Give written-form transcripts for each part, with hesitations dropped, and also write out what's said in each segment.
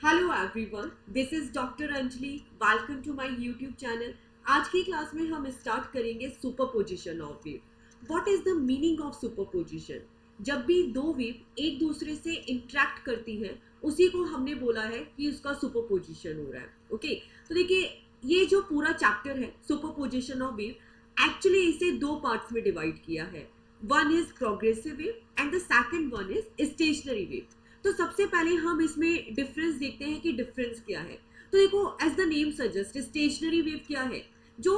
Hello everyone, this is doctor Anjali. Welcome to my YouTube channel. आज की class में हम स्टार्ट करेंगे superposition of wave. What is the meaning of superposition? जब भी दो वेव एक दूसरे से इंटरेक्ट करती हैं, उसी को हमने बोला है कि उसका सुपरपोजिशन हो रहा है। ओके, तो देखिए, ये जो पूरा चैप्टर है सुपरपोजिशन ऑफ वेव, एक्चुअली इसे दो पार्ट्स में डिवाइड किया है। One is progressive wave and the second one is stationary wave. तो सबसे पहले हम इसमें डिफरेंस देखते हैं कि डिफरेंस क्या है। तो देखो, as the name suggest, stationary wave क्या है? जो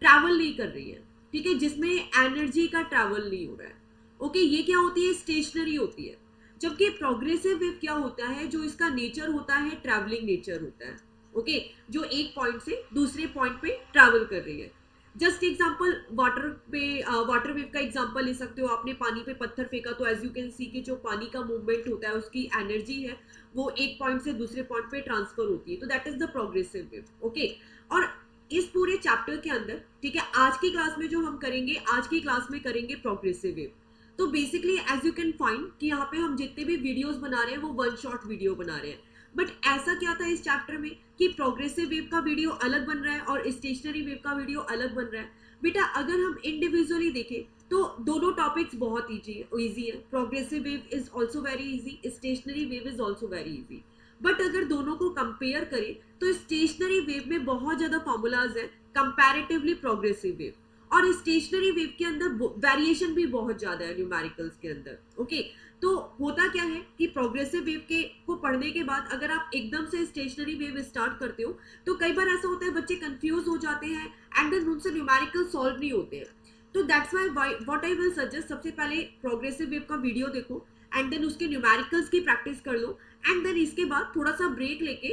ट्रैवल नहीं कर रही है, ठीक है, जिसमें एनर्जी का ट्रैवल नहीं हो रहा है। ओके, ये क्या होती है? स्टेशनरी होती है। जबकि प्रोग्रेसिव वेव क्या होता है? जो इसका नेचर होता है, ट्रैवलिंग नेचर होता है। ओके, जो एक पॉइंट से दूसरे पॉइंट पे ट्रैवल कर रही है। जस्ट एग्जाम्पल, वाटर पे वाटर वेव का एग्जाम्पल ले सकते हो। आपने पानी पे पत्थर फेंका तो एज यू कैन सी कि जो पानी का मूवमेंट होता है, उसकी एनर्जी है, वो एक पॉइंट से दूसरे पॉइंट पे ट्रांसफर होती है। तो that is the progressive wave. Okay, और इस पूरे चैप्टर के अंदर, ठीक है, आज की क्लास में जो हम करेंगे, आज की क्लास में करेंगे प्रोग्रेसिव वेव। तो basically as you can find कि यहाँ पे हम जितने भी वीडियोस बना रहे हैं वो वन शॉट वीडियो बना रहे हैं। बट ऐसा क्या था इस चैप्टर में कि प्रोग्रेसिव वेव का वीडियो अलग बन रहा है और स्टेशनरी वेव का वीडियो अलग बन रहा है। बेटा, अगर हम इंडिविजुअली देखें तो दोनों टॉपिक्स बहुत इजी है। Progressive wave is also very easy, stationary wave is also very easy. But अगर दोनों को कंपेयर करें तो स्टेशनरी वेव में बहुत ज्यादा फॉर्मूलाज है कंपैरेटिवली प्रोग्रेसिव वेव। और स्टेशनरी वेव के अंदर वेरिएशन भी बहुत ज्यादा है न्यूमेरिकल्स के अंदर। ओके, तो होता क्या है कि प्रोग्रेसिव वेव के को पढ़ने के बाद अगर आप एकदम से स्टेशनरी वेव स्टार्ट करते हो तो कई बार ऐसा होता है बच्चे कंफ्यूज हो जाते हैं एंड देन उनसे न्यूमेरिकल सॉल्व नहीं होते हैं। तो that's why what I will suggest, सबसे पहले प्रोग्रेसिव वेव का वीडियो देखो एंड देन उसके न्यूमेरिकल्स की प्रैक्टिस कर लो एंड देन इसके बाद थोड़ा सा ब्रेक लेके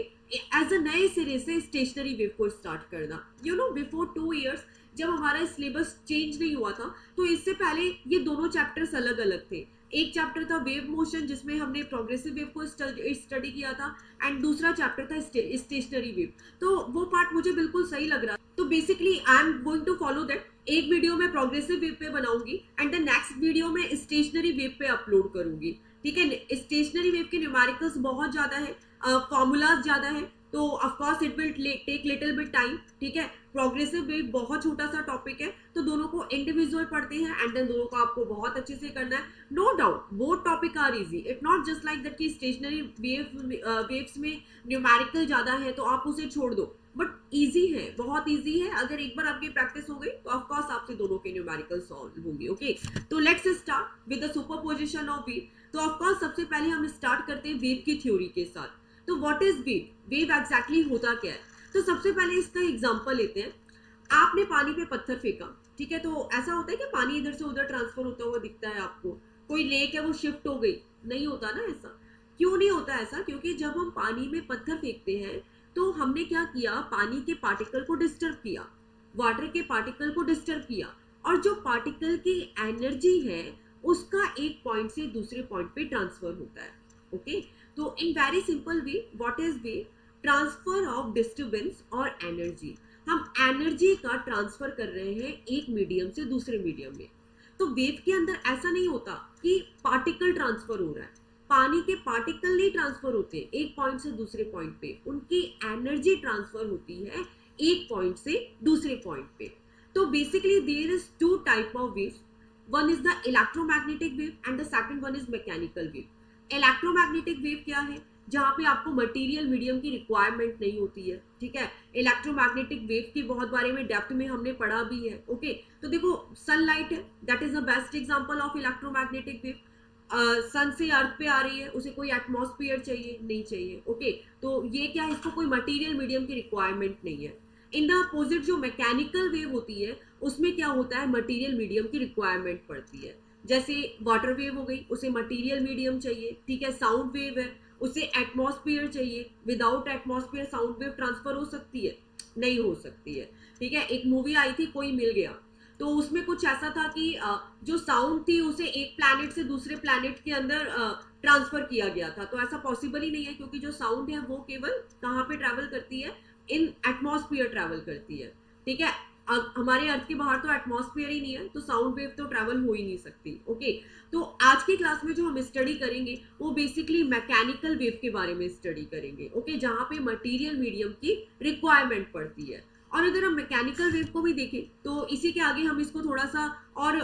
एज अ नए सिरे से स्टेशनरी वेव को स्टार्ट करना। यू नो, बिफोर 2 years जब हमारा सिलेबस चेंज नहीं हुआ था, तो इससे पहले ये दोनों चैप्टर्स अलग अलग थे। एक चैप्टर था वेव मोशन जिसमें हमने प्रोग्रेसिव वेव को स्टडी किया था एंड दूसरा चैप्टर था स्टेशनरी वेव। तो वो पार्ट मुझे बिल्कुल सही लग रहा। तो basically I am going to follow that. एक वीडियो में प्रोग्रेसिव वेव पे बनाऊंगी एंड द नेक्स्ट वीडियो में स्टेशनरी वेव पे अपलोड करूंगी। ठीक है, स्टेशनरी वेव के न्यूमेरिकल्स बहुत ज्यादा है, फॉर्मूलाज ज्यादा है, तो of course it will take little bit time. ठीक है, प्रोग्रेसिव वेव बहुत छोटा सा टॉपिक है, तो दोनों को इंडिविजुअल पढ़ते हैं एंड देन दोनों को आपको बहुत अच्छे से करना है। No doubt both topic are easy, it not just like that कि स्टेशनरी वेव्स में न्यूमेरिकल ज्यादा है तो आप उसे छोड़ दो। बट इजी है, बहुत इजी है। अगर एक बार आपकी प्रैक्टिस हो गई तो ऑफकोर्स आपसे दोनों के न्यूमेरिकल सॉल्व होंगे। ओके, तो let's start with the superposition of wave. तो ऑफकोर्स सबसे पहले हम स्टार्ट करते हैं वेव की थ्योरी के साथ। तो what is wave? Wave exactly होता क्या है? तो सबसे पहले इसका एग्जांपल लेते हैं। आपने पानी पे पत्थर फेंका, ठीक है, तो ऐसा होता है कि पानी इधर से उधर ट्रांसफर होता हुआ दिखता है आपको। कोई लेक है वो शिफ्ट हो गई, नहीं होता ना ऐसा। क्यों नहीं होता ऐसा? क्योंकि जब हम पानी में पत्थर फेंकते हैं तो हमने क्या किया, पानी के पार्टिकल को डिस्टर्ब किया, वाटर के पार्टिकल को डिस्टर्ब किया, और जो पार्टिकल की एनर्जी है उसका एक पॉइंट से दूसरे पॉइंट पे ट्रांसफर होता है। ओके, तो इन very simple way, what is way? Transfer of disturbance और एनर्जी। हम एनर्जी का ट्रांसफर कर रहे हैं एक मीडियम से दूसरे मीडियम में। तो वेव के अंदर ऐसा नहीं होता कि पार्टिकल ट्रांसफर हो रहा है। पानी के पार्टिकल नहीं ट्रांसफर होते एक पॉइंट से दूसरे पॉइंट पे, उनकी एनर्जी ट्रांसफर होती है एक पॉइंट से दूसरे पॉइंट पे। तो basically there is two type of wave. One is the electromagnetic wave and the second one is mechanical wave. Electromagnetic wave क्या है? जहां पे आपको मटेरियल मीडियम की रिक्वायरमेंट नहीं होती है। ठीक है, इलेक्ट्रोमैग्नेटिक वेव के बहुत बारे में डेप्थ में हमने पढ़ा भी है। ओके, तो देखो, सनलाइट है, that is the best example of electromagnetic wave. Sun से अर्थ पे आ रही है, उसे कोई एटमॉस्फेयर चाहिए नहीं चाहिए। ओके, तो ये क्या है, इसको कोई मटेरियल मीडियम की रिक्वायरमेंट नहीं है। इन द अपोजिट जो मैकेनिकल वेव होती है उसमें क्या होता है, मटेरियल मीडियम की रिक्वायरमेंट पड़ती है। जैसे वाटर वेव हो गई, उसे मटेरियल मीडियम चाहिए। ठीक है, साउंड वेव है, उसे एटमॉस्फेयर चाहिए। Without atmosphere sound wave transfer हो सकती है? नहीं हो सकती है। ठीक है, एक मूवी आई थी कोई मिल गया, तो उसमें कुछ ऐसा था कि जो साउंड थी उसे एक प्लैनेट से दूसरे प्लैनेट के अंदर ट्रांसफर किया गया था। तो ऐसा पॉसिबल ही नहीं है, क्योंकि जो साउंड है वो केवल कहाँ पे ट्रैवल करती है, इन एटमॉस्फेयर ट्रैवल करती है। ठीक है, अब हमारे अर्थ के बाहर तो एटमॉस्फेयर ही नहीं है, तो साउंड वेव तो ट्रैवल हो ही नहीं सकती। ओके, तो आज की क्लास में जो हम स्टडी करेंगे वो बेसिकली मैकेनिकल वेव के बारे में स्टडी करेंगे। ओके, जहाँ पे मटेरियल मीडियम की रिक्वायरमेंट पड़ती है। और अगर हम मैकेनिकल वेव को भी देखें तो इसी के आगे हम इसको थोड़ा सा और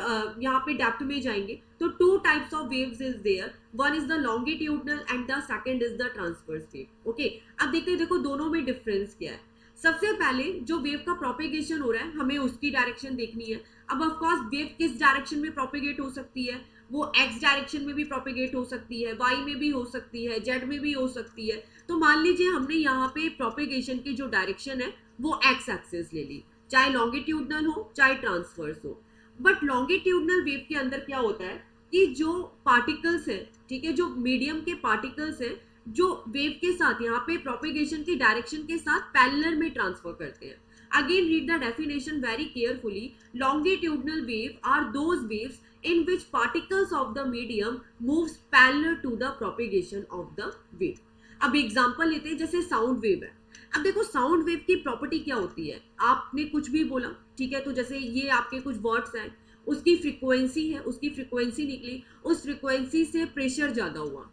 यहाँ पे डेप्थ में जाएंगे। तो two types of waves is there, one is the longitudinal and the second is the transverse wave. Okay, अब देखते हैं, देखो दोनों में डिफरेंस क्या है। सबसे पहले जो वेव का प्रोपेगेशन हो रहा है हमें उसकी डायरेक्शन देखनी है। अब ऑफ कोर्स वेव किस डायरेक्शन में प्रोपेगेट हो सकती है, वो एक्स डायरेक्शन में भी प्रोपेगेट हो सकती है, वाई में भी हो सकती है, जेड में भी हो सकती है। तो मान लीजिए हमने यहाँ पे प्रोपेगेशन की जो डायरेक्शन है वो एक्स एक्सिस ले ली, चाहे लॉन्गिट्यूडनल हो चाहे ट्रांसवर्स हो। बट लॉन्गिट्यूडनल वेव के अंदर क्या होता है कि जो पार्टिकल्स है, ठीक है, जो मीडियम के पार्टिकल्स है जो वेव के साथ यहाँ पे प्रोपेगेशन की डायरेक्शन के साथ पैरेलल में ट्रांसफर करते हैं। Again read the definition very carefully. Longitudinal wave are those waves in which particles of the medium moves parallel to the propagation of the wave। अब एग्जांपल लेते हैं, जैसे साउंड वेव है। अब देखो साउंड वेव की प्रॉपर्टी क्या होती है, आपने कुछ भी बोला, ठीक है, तो जैसे ये आपके कुछ वर्ड्स हैं, उसकी फ्रीक्वेंसी है, उसकी फ्रीक्वेंसी निकली, उस फ्रीक्वेंसी से प्रेशर ज्यादा हुआ,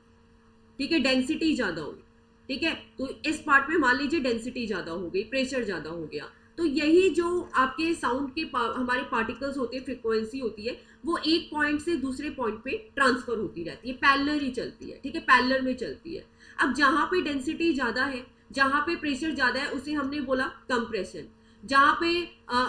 ठीक है, डेंसिटी ज्यादा हुई, ठीक है, तो इस पार्ट में मान लीजिए डेंसिटी ज्यादा हो गई, प्रेशर ज्यादा हो गया। तो यही जो आपके साउंड के हमारे पार्टिकल्स होते हैं, फ्रीक्वेंसी होती है, वो एक पॉइंट से दूसरे पॉइंट पे ट्रांसफर होती रहती है, पैरेलल ही चलती है, ठीक है, पैरेलल में चलती है। अब जहां पे डेंसिटी ज्यादा है, जहां पे प्रेशर ज्यादा है, उसे हमने बोला कंप्रेशन। जहां पे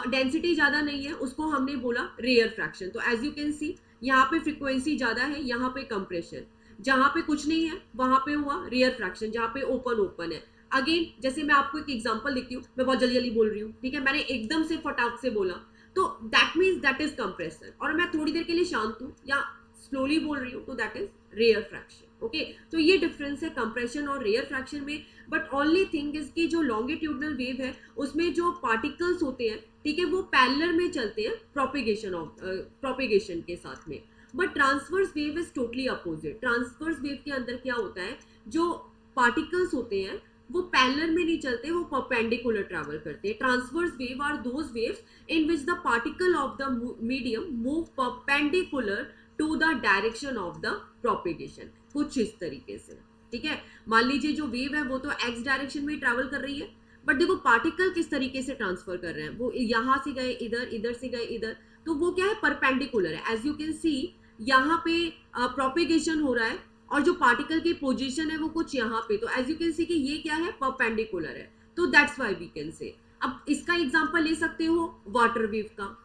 डेंसिटी ज्यादा नहीं है उसको हमने बोला रेयर फ्रैक्शन। तो एज यू कैन सी यहाँ पे फ्रीक्वेंसी ज्यादा है, यहाँ पे कंप्रेशन, जहां पे कुछ नहीं है वहां पे हुआ रेयर फ्रैक्शन, जहां पे ओपन ओपन है। अगेन जैसे मैं आपको एक एग्जांपल देती हूँ, मैं बहुत जल्दी जल्दी बोल रही हूँ, ठीक है, मैंने एकदम से फटाक से बोला तो that means that is compression, और मैं थोड़ी देर के लिए शांत हूँ या स्लोली बोल रही हूँ तो that is rarefaction. Okay, तो ये डिफरेंस है कंप्रेशन और रेयर फ्रैक्शन में। बट ओनली थिंग इज की जो लॉन्गिट्यूडनल वेव है उसमें जो पार्टिकल्स होते हैं, ठीक है, वो पैरेलल में चलते हैं प्रोपेगेशन के साथ में। But transverse wave is totally opposite. Transverse wave के अंदर क्या होता है, जो पार्टिकल्स होते हैं वो पैरेलल में नहीं चलते, वो परपेंडिकुलर ट्रैवल करते हैं। Transverse wave are those waves in which the particle of the medium move perpendicular to the direction of the propagation, कुछ इस तरीके से, ठीक है। मान लीजिए जो वेव है वो तो एक्स डायरेक्शन में ट्रैवल कर रही है, बट देखो पार्टिकल किस तरीके से ट्रांसफर कर रहे हैं, वो यहाँ से गए इधर, इधर से गए इधर, तो वो क्या है, परपेंडिकुलर है। एज यू कैन सी यहाँ पे प्रोपेगेशन हो रहा है और जो पार्टिकल की पोजीशन है वो कुछ यहाँ पे, तो एज यू कैन सी कि ये क्या है, परपेंडिकुलर है, तो that's why we can say. अब इसका एग्जांपल ले सकते हो वाटर वेव का।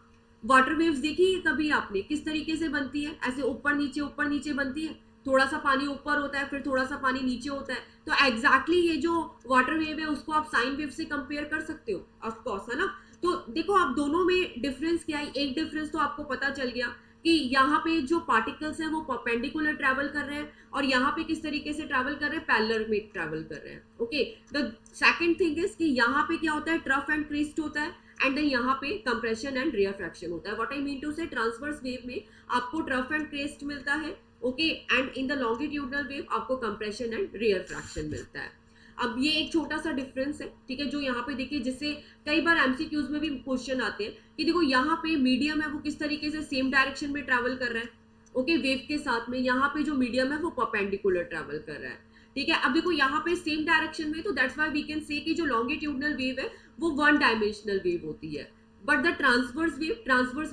वाटर वेव्स देखी है कभी आपने, किस तरीके से बनती है, ऐसे ऊपर नीचे बनती है, थोड़ा सा पानी ऊपर होता है फिर थोड़ा सा पानी नीचे होता है। तो एग्जैक्टली ये जो वाटर वेव है उसको आप साइन वेव से कंपेयर कर सकते हो, ऑफ कोर्स, है ना। तो देखो आप दोनों में डिफरेंस क्या है, एक डिफरेंस तो आपको पता चल गया कि यहाँ पे जो पार्टिकल्स हैं वो परपेंडिकुलर ट्रैवल कर रहे हैं और यहाँ पे किस तरीके से ट्रैवल कर रहे हैं, पैरेलल में ट्रैवल कर रहे हैं। Okay, the second thing is कि यहाँ पे क्या होता है, ट्रफ एंड क्रीस्ट होता है, एंड देन यहाँ पे कंप्रेशन एंड रेयर फ्रैक्शन होता है। व्हाट आई मीन टू से, ट्रांसवर्स वेव में आपको ट्रफ एंड क्रेस्ट मिलता है, okay, and in the longitudinal wave आपको कंप्रेशन एंड रेयर फ्रैक्शन मिलता है। अब ये एक छोटा सा डिफरेंस है, ठीक है, जो यहाँ पे देखिए, जिससे कई बार एमसीक्यूज में भी क्वेश्चन आते हैं कि देखो यहाँ पे मीडियम है वो किस तरीके से सेम डायरेक्शन में ट्रैवल कर रहा है, ओके, वेव के साथ में। यहाँ पे जो मीडियम है वो परपेंडिकुलर ट्रैवल कर रहा है, ठीक है। अब देखो यहाँ पे सेम डायरेक्शन में, तो that's why we can say कि जो लॉन्गिट्यूडनल वेव है वो वन डायमेंशनल वेव होती है, बट द ट्रांसवर्स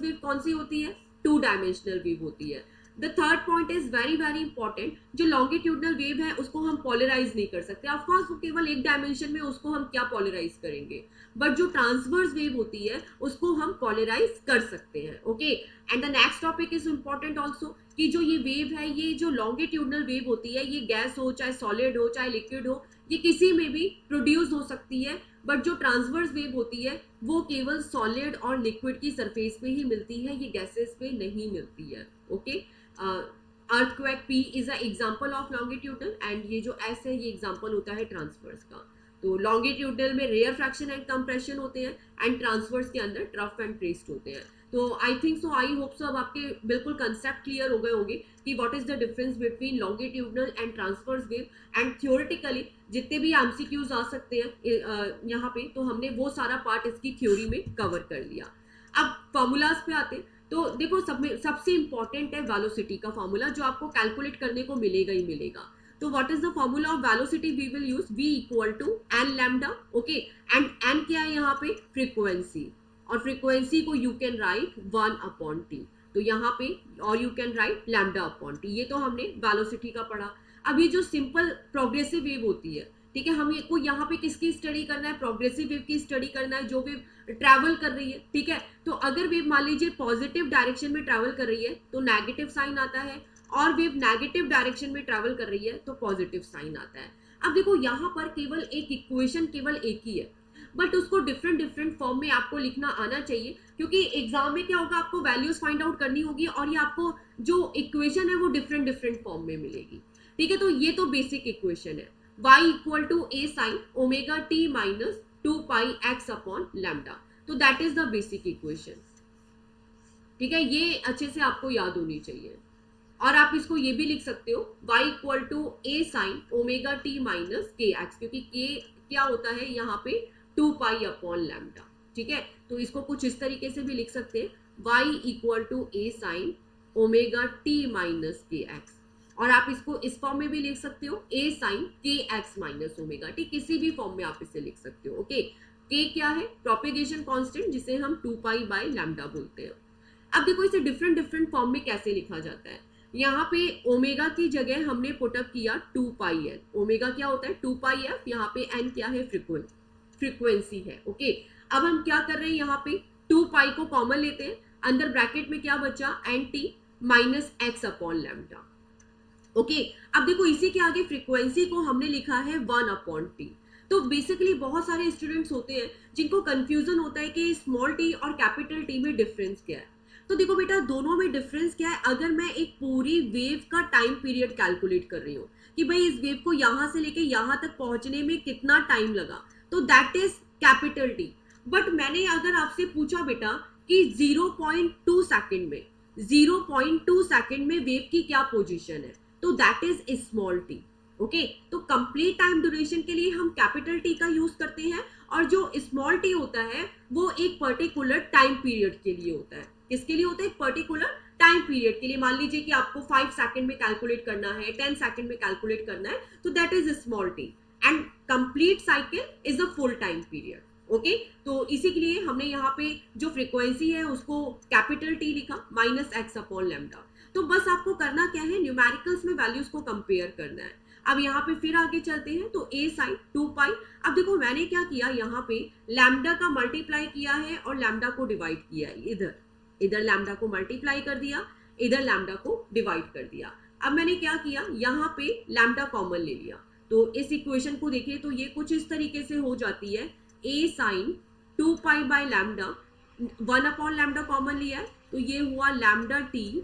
वेव कौन सी होती है, टू डायमेंशनल वेव होती है। The third point is very very important, जो लॉन्गिट्यूडनल वेव है उसको हम पोलराइज नहीं कर सकते, ऑफ कोर्स वो केवल एक डायमेंशन में, उसको हम क्या पोलराइज करेंगे, बट जो ट्रांसवर्स वेव होती है उसको हम पोलराइज कर सकते हैं। Okay, and the next topic is important also कि जो ये वेव है, ये जो लॉन्गिट्यूडनल वेव होती है, ये गैस हो चाहे सॉलिड हो चाहे लिक्विड हो, ये किसी में भी प्रोड्यूस हो सकती है, बट जो ट्रांसवर्स वेव होती है वो केवल सॉलिड और लिक्विड की सरफेस पे ही मिलती है, ये गैसेस पे नहीं मिलती है। Okay, earthquake P is a example of longitudinal, and ये जो S है ये एग्जांपल होता है ट्रांसवर्स का। तो लॉन्गिट्यूडनल में रेयर फ्रैक्शन एंड कंप्रेशन होते हैं एंड ट्रांसवर्स के अंदर ट्रफ एंड ट्रेस्ट होते हैं. तो I think so, I hope so अब आपके बिल्कुल कंसेप्ट क्लियर हो गए होंगे कि what is the difference between longitudinal and transverse wave. And theoretically जितने भी एमसीक्यूज आ सकते हैं यहाँ पे, तो हमने वो सारा पार्ट इसकी थ्योरी में कवर कर लिया. अब फॉर्मूलाज पे आते हैं. तो देखो सबसे इंपॉर्टेंट है वेलोसिटी का फॉर्मूला, जो आपको कैलकुलेट करने को मिलेगा ही मिलेगा. तो what is the formula of velocity we will use? v equal to n lambda. Okay, and n क्या है यहाँ पे? फ्रीक्वेंसी. और फ्रीक्वेंसी को यू कैन राइट 1/t. तो यहाँ पे और यू कैन राइट λ/t. ये तो हमने वेलोसिटी का पढ़ा. अब ये जो सिंपल प्रोग्रेसिव वेव होती है, ठीक है, हम को यहाँ पे किसकी स्टडी करना है? प्रोग्रेसिव वेव की स्टडी करना है, जो वेव ट्रैवल कर रही है. ठीक है, तो अगर वेव मान लीजिए पॉजिटिव डायरेक्शन में ट्रैवल कर रही है तो नेगेटिव साइन आता है, और वेव नेगेटिव डायरेक्शन में ट्रैवल कर रही है तो पॉजिटिव साइन आता है. अब देखो यहाँ पर केवल एक इक्वेशन केवल एक ही है, बट उसको डिफरेंट फॉर्म में आपको लिखना आना चाहिए, क्योंकि एग्जाम में क्या होगा, आपको वैल्यूज फाइंड आउट करनी होगी और ये आपको जो इक्वेशन है वो डिफरेंट फॉर्म में मिलेगी. ठीक है, तो ये तो बेसिक इक्वेशन है. y equal to a sin omega t minus 2πx/λ. तो that is the basic equation. ठीक है, ये अच्छे से आपको याद होनी चाहिए. और आप इसको ये भी लिख सकते हो y equal to a sin omega t minus kx, क्योंकि k क्या होता है यहाँ पे? 2π/λ. ठीक है, तो इसको कुछ इस तरीके से भी लिख सकते हैं, y equal to a sin omega t minus kx. और आप इसको इस फॉर्म में भी लिख सकते हो, a sin kx minus omega t. किसी भी फॉर्म में आप इसे लिख सकते हो. ओके, k क्या है? प्रोपेगेशन कांस्टेंट, जिसे हम 2π/λ बोलते हैं. अब देखो इसे डिफरेंट फॉर्म में कैसे लिखा जाता है. यहाँ पे ओमेगा की जगह हमने पुटअप किया 2πn. ओमेगा क्या होता है? 2πf. यहाँ पे n क्या है? फ्रीक्वेंसी है. ओके, अब हम क्या कर रहे हैं, यहाँ पे 2π को कॉमन लेते हैं, अंदर ब्रैकेट में क्या बचा? nt minus x/λ. ओके, अब देखो इसी के आगे फ्रीक्वेंसी को हमने लिखा है 1/t. तो बेसिकली बहुत सारे स्टूडेंट्स होते हैं जिनको कंफ्यूजन होता है कि स्मॉल t और कैपिटल t में डिफरेंस क्या है. तो देखो बेटा, दोनों में डिफरेंस क्या है? अगर मैं एक पूरी वेव का टाइम पीरियड कैलकुलेट कर रही हूँ कि भाई इस वेव को यहाँ से लेके यहाँ तक पहुंचने में कितना टाइम लगा, तो that is capital T. But मैंने अगर आपसे पूछा बेटा कि 0.2 सेकेंड में वेव की क्या पोजीशन है, तो that is small T. Okay, तो कंप्लीट टाइम ड्यूरेशन के लिए हम कैपिटल टी का यूज करते हैं, और जो स्मॉल टी होता है वो एक पर्टिकुलर टाइम पीरियड के लिए होता है. किसके लिए होता है? एक पर्टिकुलर टाइम पीरियड के लिए. मान लीजिए कि आपको 5 सेकंड में कैलकुलेट करना है, 10 सेकंड में कैलकुलेट करना है, तो that is small T. And complete cycle is a full time period. Okay, तो इसी के लिए हमने यहाँ पे जो फ्रीक्वेंसी है उसको कैपिटल टी लिखा माइनस x/λ. तो बस आपको करना क्या है? न्यूमेरिकल्स में वैल्यूज को कंपेयर करना है. अब यहाँ पे फिर आगे चलते हैं, तो a sin 2π. अब देखो मैंने क्या किया, यहाँ पे लैम्डा का मल्टीप्लाई किया है और लैम्डा को डिवाइड किया है. इधर लैम्डा को मल्टीप्लाई कर दिया, इधर लैम्डा को डिवाइड कर दिया. अब मैंने क्या किया, यहाँ पे लैम्डा कॉमन ले लिया. तो इस इक्वेशन को देखिए तो ये कुछ इस तरीके से हो जाती है, a sin 2π/λ. 1/λ कॉमन लिया है, तो ये हुआ λt/t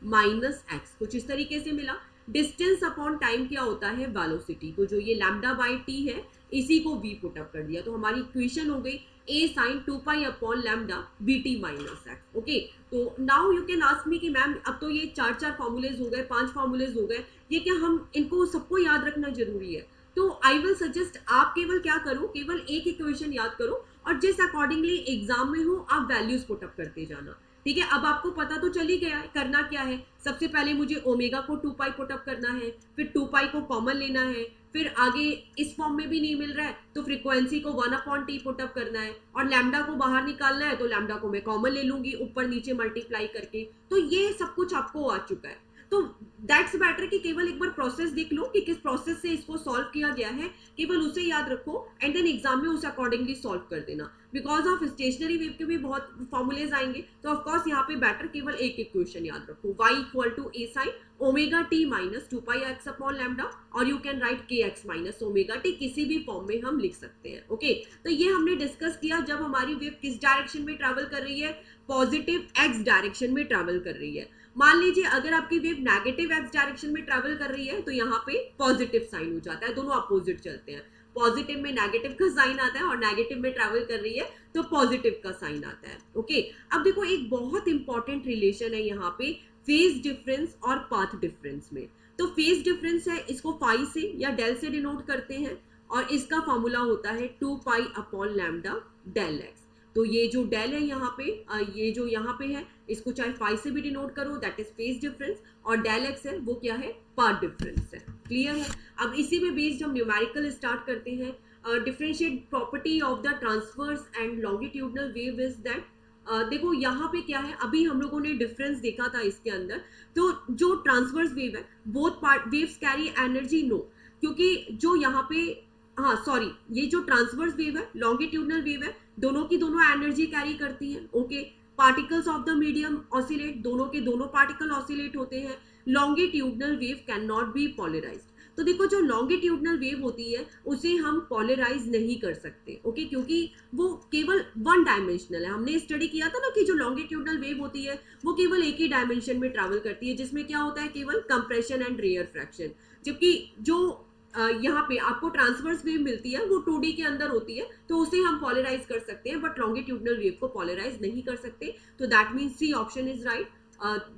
माइनस x. कुछ इस तरीके से मिला. डिस्टेंस अपॉन टाइम क्या होता है? वेलोसिटी. तो जो ये λ/t है इसी को v पुटअप कर दिया, तो हमारी इक्वेशन हो गई a sin 2π/λ vt minus x. Okay, तो now you can ask me कि मैम अब तो ये 4 फॉर्मूलेज हो गए, 5 फॉर्मूलेज हो गए, ये क्या हम इनको सबको याद रखना जरूरी है? तो आई विल सजेस्ट आप केवल क्या करो, केवल एक इक्वेशन याद करो और जिस अकॉर्डिंगली एग्जाम में हो आप वैल्यूज पुटअप करते जाना. ठीक है, अब आपको पता तो चल ही गया है करना क्या है. सबसे पहले मुझे ओमेगा को 2π पुटअप करना है, फिर 2π को कॉमन लेना है, फिर आगे इस फॉर्म में भी नहीं मिल रहा है तो फ्रीक्वेंसी को 1/t पुटअप करना है, और लैम्डा को बाहर निकालना है तो लैम्डा को मैं कॉमन ले लूंगी ऊपर नीचे मल्टीप्लाई करके. तो ये सब कुछ आपको आ चुका है. तो दैट्स बेटर कि केवल एक बार प्रोसेस देख लो कि किस प्रोसेस से इसको सॉल्व किया गया है, केवल उसे याद रखो एंड देन एग्जाम में उसे अकॉर्डिंगली सॉल्व कर देना. बिकॉज ऑफ स्टेशनरी वेव के भी बहुत फॉर्मूलेज आएंगे, तो ऑफकोर्स यहाँ पे बेटर केवल एक इक्वेशन याद रखो, y equal to a sin omega t minus 2πx/λ, और you can write kx minus omega t. किसी भी फॉर्म में हम लिख सकते हैं. ओके, तो ये हमने डिस्कस किया जब हमारी वेव किस डायरेक्शन में ट्रैवल कर रही है, पॉजिटिव x डायरेक्शन में ट्रैवल कर रही है. मान लीजिए अगर आपकी वेव नेगेटिव एक्स डायरेक्शन में ट्रेवल कर रही है तो यहाँ पे पॉजिटिव साइन हो जाता है, दोनों अपोजिट चलते हैं। पॉजिटिव में नेगेटिव का साइन आता है और नेगेटिव में ट्रेवल कर रही है तो पॉजिटिव का साइन आता है। ओके, अब देखो एक बहुत इंपॉर्टेंट रिलेशन है यहाँ पे फेज डिफरेंस और पाथ डिफरेंस में। तो फेज डिफरेंस है, इसको फाई से या डेल से डिनोट करते हैं और इसका फॉर्मूला होता है 2 pi upon lambda del x. तो ये जो डेल है यहाँ पे, ये जो यहाँ पे है, इसको चाहे फाई से भी डिनोट करो, दैट इज फेज डिफरेंस, और डेल एक्स है वो क्या है, पाथ डिफरेंस है। क्लियर है? अब इसी में बेस्ड हम न्यूमेरिकल स्टार्ट करते हैं। Differentiate property of the transverse and longitudinal wave is that, देखो यहाँ पे क्या है, अभी हम लोगों ने डिफरेंस देखा था इसके अंदर। तो जो ट्रांसवर्स वेव है, both part waves carry energy, no, क्योंकि जो यहाँ पे, हाँ सॉरी, ये जो ट्रांसवर्स वेव है, लॉन्गिट्यूडनल वेव है, दोनों की दोनों एनर्जी कैरी करती हैं। Okay, particles of the medium oscillate, दोनों के दोनों पार्टिकल ऑसिलेट होते हैं। Longitudinal wave can not be polarised. तो देखो जो लॉन्गिट्यूडनल वेव होती है उसे हम पॉलराइज नहीं कर सकते। ओके, क्योंकि वो केवल वन डायमेंशनल है। हमने स्टडी किया था ना कि जो लॉन्गिट्यूडनल वेव होती है वो केवल एक ही डायमेंशन में ट्रैवल करती है, जिसमें क्या होता है, केवल कंप्रेशन एंड रेयर फ्रैक्शन। जबकि जो यहाँ पे आपको ट्रांसवर्स वेव मिलती है वो 2D के अंदर होती है, तो उसे हम पॉलराइज कर सकते हैं, बट लॉन्गिट्यूडनल वेव को पॉलराइज नहीं कर सकते। तो that means C option is right.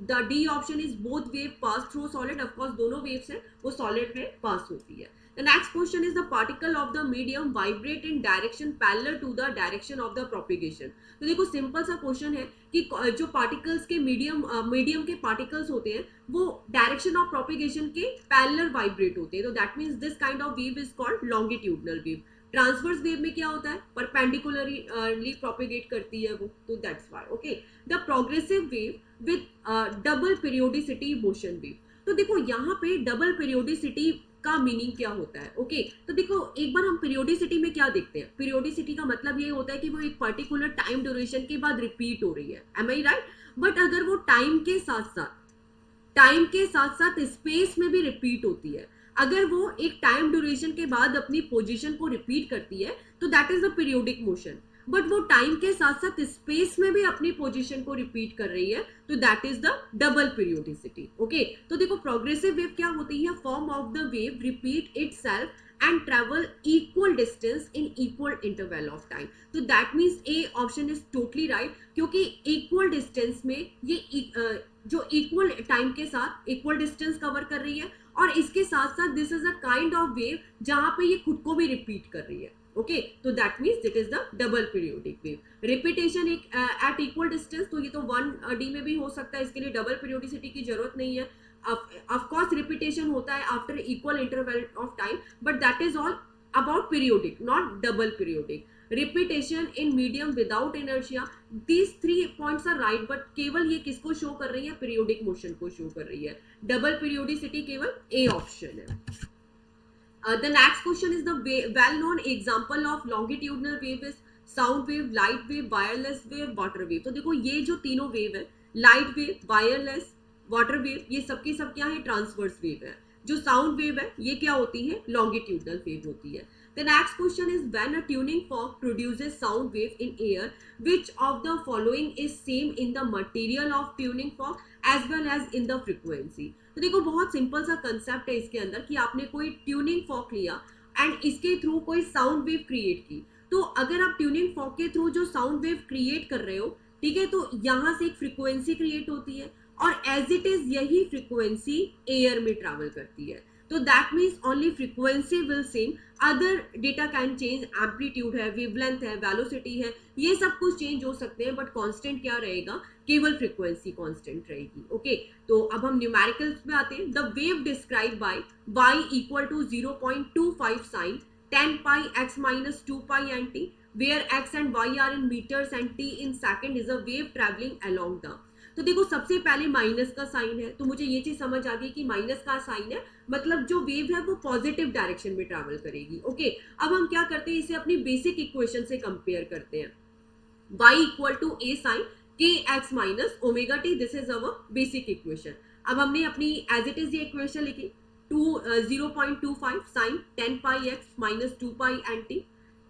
The D option is both wave pass through solid. Of course दोनों वेव्स हैं वो सॉलिड में पास होती है। The next question is the particle of the medium vibrate in direction parallel to the direction of the propagation. तो देखो simple सा question है कि जो पार्टिकल्स के मीडियम के पार्टिकल्स होते हैं वो डायरेक्शन ऑफ प्रोपिगेशन के पैरेलल वाइब्रेट होते हैं। तो that means this kind of wave is called longitudinal wave. Transverse wave में क्या होता है, परपेंडिकुलरली प्रोपिगेट करती है वो, तो that's why. Okay, the progressive wave with double periodicity motion wave. तो देखो यहाँ पे डबल पीरियोडिसिटी का मीनिंग क्या होता है। ओके, तो देखो एक बार हम पीरियोडिसिटी में क्या देखते हैं, पीरियोडिसिटी का मतलब ये होता है कि वो एक पर्टिकुलर टाइम ड्यूरेशन के बाद रिपीट हो रही है। M I right? बट अगर वो टाइम के साथ साथ स्पेस में भी रिपीट होती है, अगर वो एक टाइम ड्यूरेशन के बाद अपनी पोजीशन को रिपीट करती है तो that is the periodic motion. But वो टाइम के साथ साथ स्पेस में भी अपनी पोजीशन को रिपीट कर रही है, तो that is the double periodicity. Okay, तो देखो प्रोग्रेसिव वेव क्या होती है, form of the wave repeat itself and travel equal distance in equal interval of time. तो that means A option is totally right, क्योंकि इक्वल डिस्टेंस में ये जो इक्वल टाइम के साथ इक्वल डिस्टेंस कवर कर रही है, और इसके साथ साथ this is a kind of wave जहां पे ये खुद को भी रिपीट कर रही है। ओके, तो that means it is the double periodic wave. Repetition at equal distance, तो ये तो 1D में भी हो सकता है, इसके लिए डबल पीरियोडिसिटी की जरूरत नहीं है। ऑफ कोर्स रिपीटेशन होता है after equal interval of time, but that is all about periodic, not double periodic. Repetition in medium without inertia, these 3 points are right, but केवल ये किसको शो कर रही है, पीरियोडिक मोशन को शो कर रही है। डबल पीरियोडिसिटी केवल ए ऑप्शन है। The next question is the well-known example of longitudinal wave is sound wave, light wave, wireless wave, water wave. तो देखो ये जो तीनों वेव है, light wave, wireless, water wave, ये सबकी सब क्या है, ट्रांसवर्स वेव है। जो साउंड वेव है ये क्या होती है, लॉन्गिट्यूडनल वेव होती है। The next question is when a tuning fork produces sound wave in air, which of the following is same in the material of tuning fork as well as in the frequency? तो देखो बहुत simple सा concept है इसके अंदर कि आपने कोई ट्यूनिंग फॉर्क लिया एंड इसके थ्रू कोई साउंड वेव क्रिएट की। तो अगर आप ट्यूनिंग फॉर्क के थ्रू जो साउंड वेव क्रिएट कर रहे हो, ठीक है, तो यहाँ से एक फ्रीक्वेंसी क्रिएट होती है और एज इट इज यही फ्रीक्वेंसी एयर में ट्रैवल करती है। तो that means only frequency will same, other data can change, amplitude है, वेवलेंथ है, वेलोसिटी है, ये सब कुछ चेंज हो सकते हैं, बट कांस्टेंट क्या रहेगा, केवल फ्रीक्वेंसी कांस्टेंट रहेगी। ओके, तो अब हम न्यूमेरिकल्स में आते हैं। The wave describe by y equal to 0.25 sine 10 pi x minus 2 pi n t, where x and y are in metres and t in second is a wave travelling along the. तो देखो सबसे पहले minus का sign है, तो मुझे ये चीज समझ आ गई कि माइनस का साइन है, मतलब जो वेव है वो पॉजिटिव डायरेक्शन में ट्रैवल करेगी। ओके, अब हम क्या करते हैं, इसे अपनी बेसिक इक्वेशन से कंपेयर करते हैं। y equal to a sine के x minus omega t, this is our basic equation. अब हमने अपनी एज इट इज ये इक्वेशन लिखी, 0.25 sine 10 pi x minus 2 pi n t,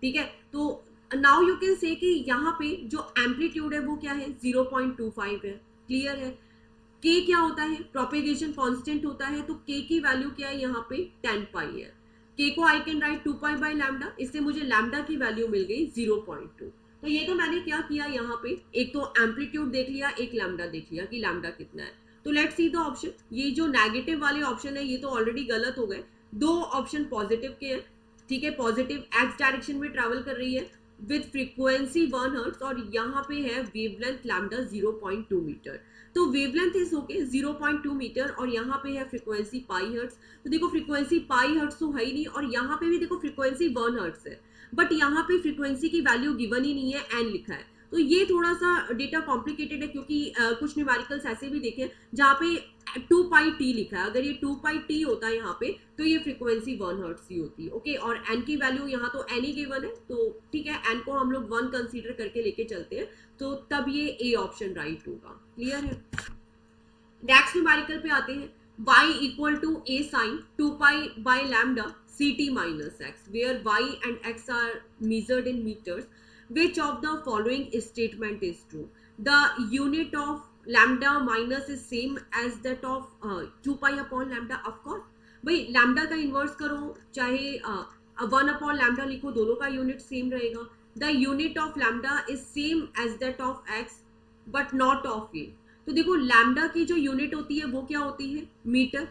ठीक है। तो नाउ यू कैन से कि यहाँ पे जो एम्पलीट्यूड है वो क्या है, 0.25 है। क्लियर है? के क्या होता है, प्रोपेगेशन कांस्टेंट होता है, तो के की वैल्यू क्या है यहाँ पे 10 पाई है। के को I can write 2 pi by lambda, इससे मुझे लैम्डा की वैल्यू मिल गई 0.2। तो ये तो मैंने क्या किया यहाँ पे, एक तो एम्पलीट्यूड देख लिया, एक लैम्डा देख लिया कि लैम्डा कितना है। तो लेट्स सी द ऑप्शन। ये जो नेगेटिव वाले ऑप्शन है ये तो ऑलरेडी गलत हो गए, दो ऑप्शन पॉजिटिव के हैं, ठीक है। पॉजिटिव एक्स डायरेक्शन में ट्रैवल कर रही है विद फ्रीक्वेंसी 1 हर्ट्ज और यहाँ पे है वेवलेंथ लैम्डा 0.2 मीटर। तो वेवलेंथ इज ओके 0.2 मीटर और यहाँ पे है फ्रीक्वेंसी पाई हर्ट्ज। तो देखो फ्रीक्वेंसी पाई हर्ट्ज तो है ही नहीं और यहाँ पे भी देखो फ्रीक्वेंसी 1 हर्ट्ज है, बट यहाँ पे फ्रीक्वेंसी की वैल्यू गिवन ही नहीं है, एन लिखा है। तो ये थोड़ा सा डेटा कॉम्प्लिकेटेड है क्योंकि कुछ न्यूमेरिकल्स ऐसे भी देखे जहाँ पे 2 पाई टी लिखा है। अगर ये 2 पाई टी होता है यहाँ पे तो ये फ्रीक्वेंसी 1 हर्ट्ज की होती है, ओके। और एन की वैल्यू यहाँ तो एन ही गिवन है, तो ठीक है, एन को हम लोग 1 कंसीडर करके लेके चलते हैं, तो तब ये ए ऑप्शन राइट होगा। क्लियर है। नेक्स्ट न्यूमेरिकल पे आते हैं। y equal to a sine 2 pi by lambda ct minus x where y and x are measured in meters. Which of the following statement is true? The unit of lambda minus is same as that of 2 pi upon lambda. Of course भाई lambda का inverse करो चाहे 1 upon lambda लिखो, दोनों का unit same रहेगा। The unit of lambda is same as that of x but not of a. तो देखो लैम्डा की जो यूनिट होती है वो क्या होती है, मीटर,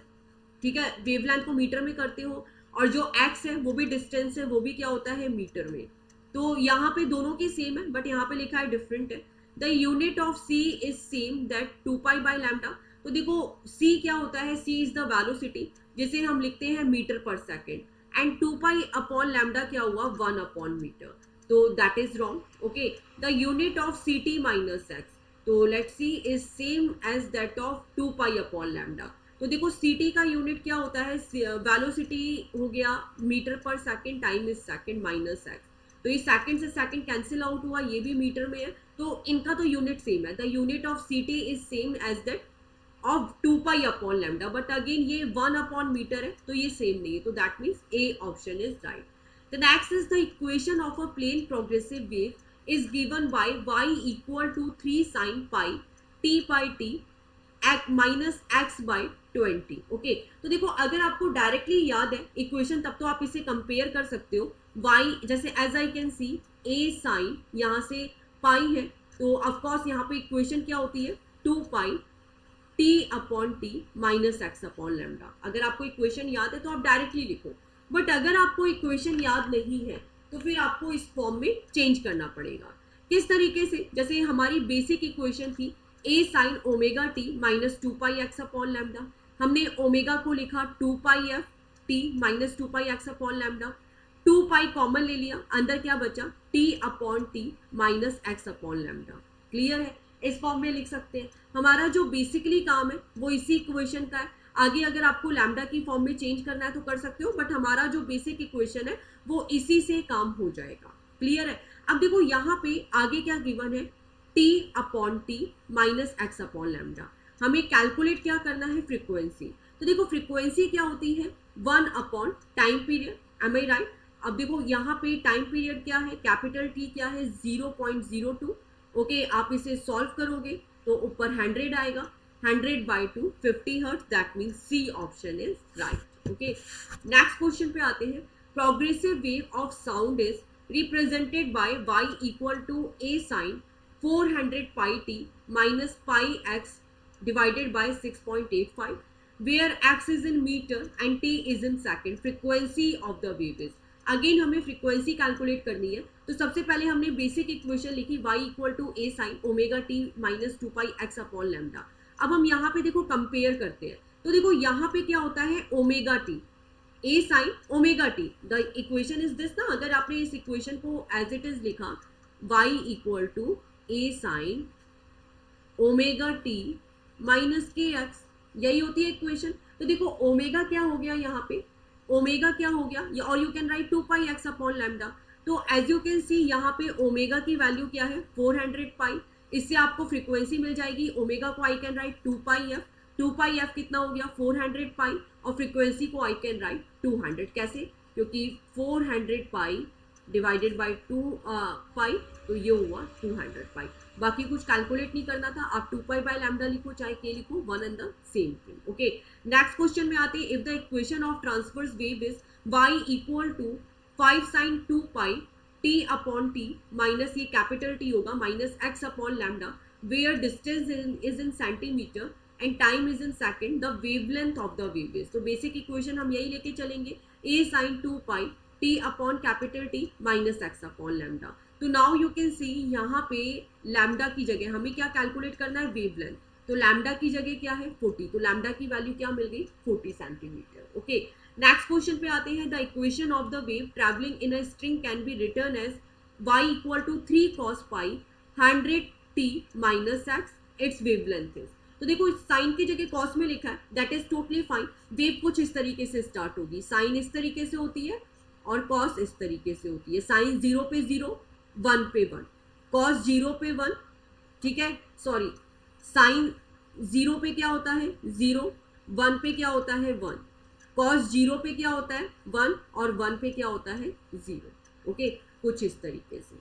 ठीक है। वेवलेंथ को मीटर में करते हो और जो एक्स है वो भी डिस्टेंस है, वो भी क्या होता है मीटर में। तो यहाँ पे दोनों की सेम है बट यहाँ पे लिखा है डिफरेंट है। The unit of c is same that 2 pi by lambda. तो देखो सी क्या होता है, सी इज द वेलोसिटी जिसे हम लिखते हैं मीटर पर second, and 2 pi upon lambda क्या हुआ 1 अपॉन मीटर, तो that is wrong, okay. The unit of c t minus x, तो let's see is same as that of 2 pi upon lambda. तो देखो सी टी का unit क्या होता है, वेलोसिटी हो गया मीटर पर second, time is second minus x. तो ये सेकंड से सेकंड कैंसिल आउट हुआ, ये भी मीटर में है, तो इनका तो यूनिट सेम है। The unit of c t is same as that of 2 pi upon lambda, but again ये 1 अपॉन मीटर है तो ये सेम नहीं है, तो that means A option is right. The next is the equation of a plane progressive wave is given by y equal to 3 sine pi t by T minus x by 20, okay. तो देखो अगर आपको directly याद है equation तब तो आप इसे कंपेयर कर सकते हो। y जैसे as I can see a sine यहाँ से पाई है, तो ऑफकोर्स यहाँ पे इक्वेशन क्या होती है 2 पाई t upon T minus x upon lambda. अगर आपको इक्वेशन याद है तो आप डायरेक्टली लिखो, बट अगर आपको इक्वेशन याद नहीं है तो फिर आपको इस फॉर्म में चेंज करना पड़ेगा। किस तरीके से, जैसे हमारी बेसिक इक्वेशन थी a sine omega t minus 2 pi x upon lambda, हमने ओमेगा को लिखा 2 pi f t minus 2 pi x upon lambda, 2 pi common ले लिया, अंदर क्या बचा t upon T minus x upon lambda. Clear है, इस फॉर्म में लिख सकते हैं। हमारा जो बेसिकली काम है वो इसी इक्वेशन का है। आगे अगर आपको लैम्डा की फॉर्म में चेंज करना है तो कर सकते हो, बट हमारा जो बेसिक इक्वेशन है वो इसी से काम हो जाएगा। क्लियर है। अब देखो यहाँ पे आगे क्या गिवन है, t upon T minus x upon lambda. हमें कैलकुलेट क्या करना है, फ्रीक्वेंसी। तो देखो फ्रीक्वेंसी क्या होती है 1 अपॉन टाइम पीरियड, एम आई राइट। अब देखो यहाँ पे टाइम पीरियड क्या है, कैपिटल टी क्या है 0.02, ओके। आप इसे सॉल्व करोगे तो ऊपर 100 आएगा, 100 by 2 50 hertz, that means C option is right, okay. Next question पे आते हैं। Progressive wave of sound is represented by y equal to a sine 400 pi t minus pi x divided by 6.85 where x is in meter and t is in second. Frequency of the wave is, again हमें frequency calculate करनी है। तो सबसे पहले हमने basic equation लिखी y equal to a sine omega t minus 2 pi x upon lambda. अब हम यहाँ पे देखो कंपेयर करते हैं, तो देखो यहाँ पे क्या होता है omega t, a sine omega t, the equation is this ना। अगर आपने इस इक्वेशन को एज इट इज लिखा y equal to a sine omega t minus k x, यही होती है इक्वेशन। तो देखो ओमेगा क्या हो गया यहाँ पे, ओमेगा क्या हो गया, और you can right 2 pi x upon lambda. तो एज यू कैन सी यहाँ पे ओमेगा की वैल्यू क्या है 400 पाई, इससे आपको फ्रीक्वेंसी मिल जाएगी। ओमेगा को I can write 2 pi F, 2 pi F कितना हो गया 400 पाई, और फ्रीक्वेंसी को आई कैन राइट 200। कैसे, क्योंकि 400 पाई डिवाइडेड बाई 2 पाई, तो ये हुआ 200 पाई। बाकी कुछ कैलकुलेट नहीं करना था, आप 2 पाई बाय लैम्डा लिखो चाहे के लिखो, one and the same thing. Okay, next question में आते हैं, if the equation of transverse wave is y equal to 5 sine 2 pi t upon T minus, ये कैपिटल टी होगा, minus x upon lambda, where distance is in centimetre and time is in second, the wavelength of the wave is. तो basic equation हम यही लेके चलेंगे, a sine 2 pi t upon capital T minus x upon lambda. तो now you can सी यहाँ पे lambda की जगह हमें क्या कैलकुलेट करना है, वेवलेंथ। तो लैम्डा की जगह क्या है 40, तो लैम्डा की वैल्यू क्या मिल गई 40 सेंटीमीटर। ओके, नेक्स्ट क्वेश्चन पे आते हैं, the equation of the wave travelling in a string can be written as y equal to 3 cos pi 100 t minus x, its wavelength is. तो देखो साइन की जगह कॉस में लिखा है, that is totally fine. Wave कुछ इस तरीके से स्टार्ट होगी, साइन इस तरीके से होती है और कॉस इस तरीके से होती है। साइन 0 पे 0, 1 पे 1, कॉस 0 पे 1, ठीक है, सॉरी, साइन 0 पे क्या होता है 0, 1 पे क्या होता है 1, कॉस 0 पे क्या होता है 1 और 1 पे क्या होता है 0। ओके, कुछ इस तरीके से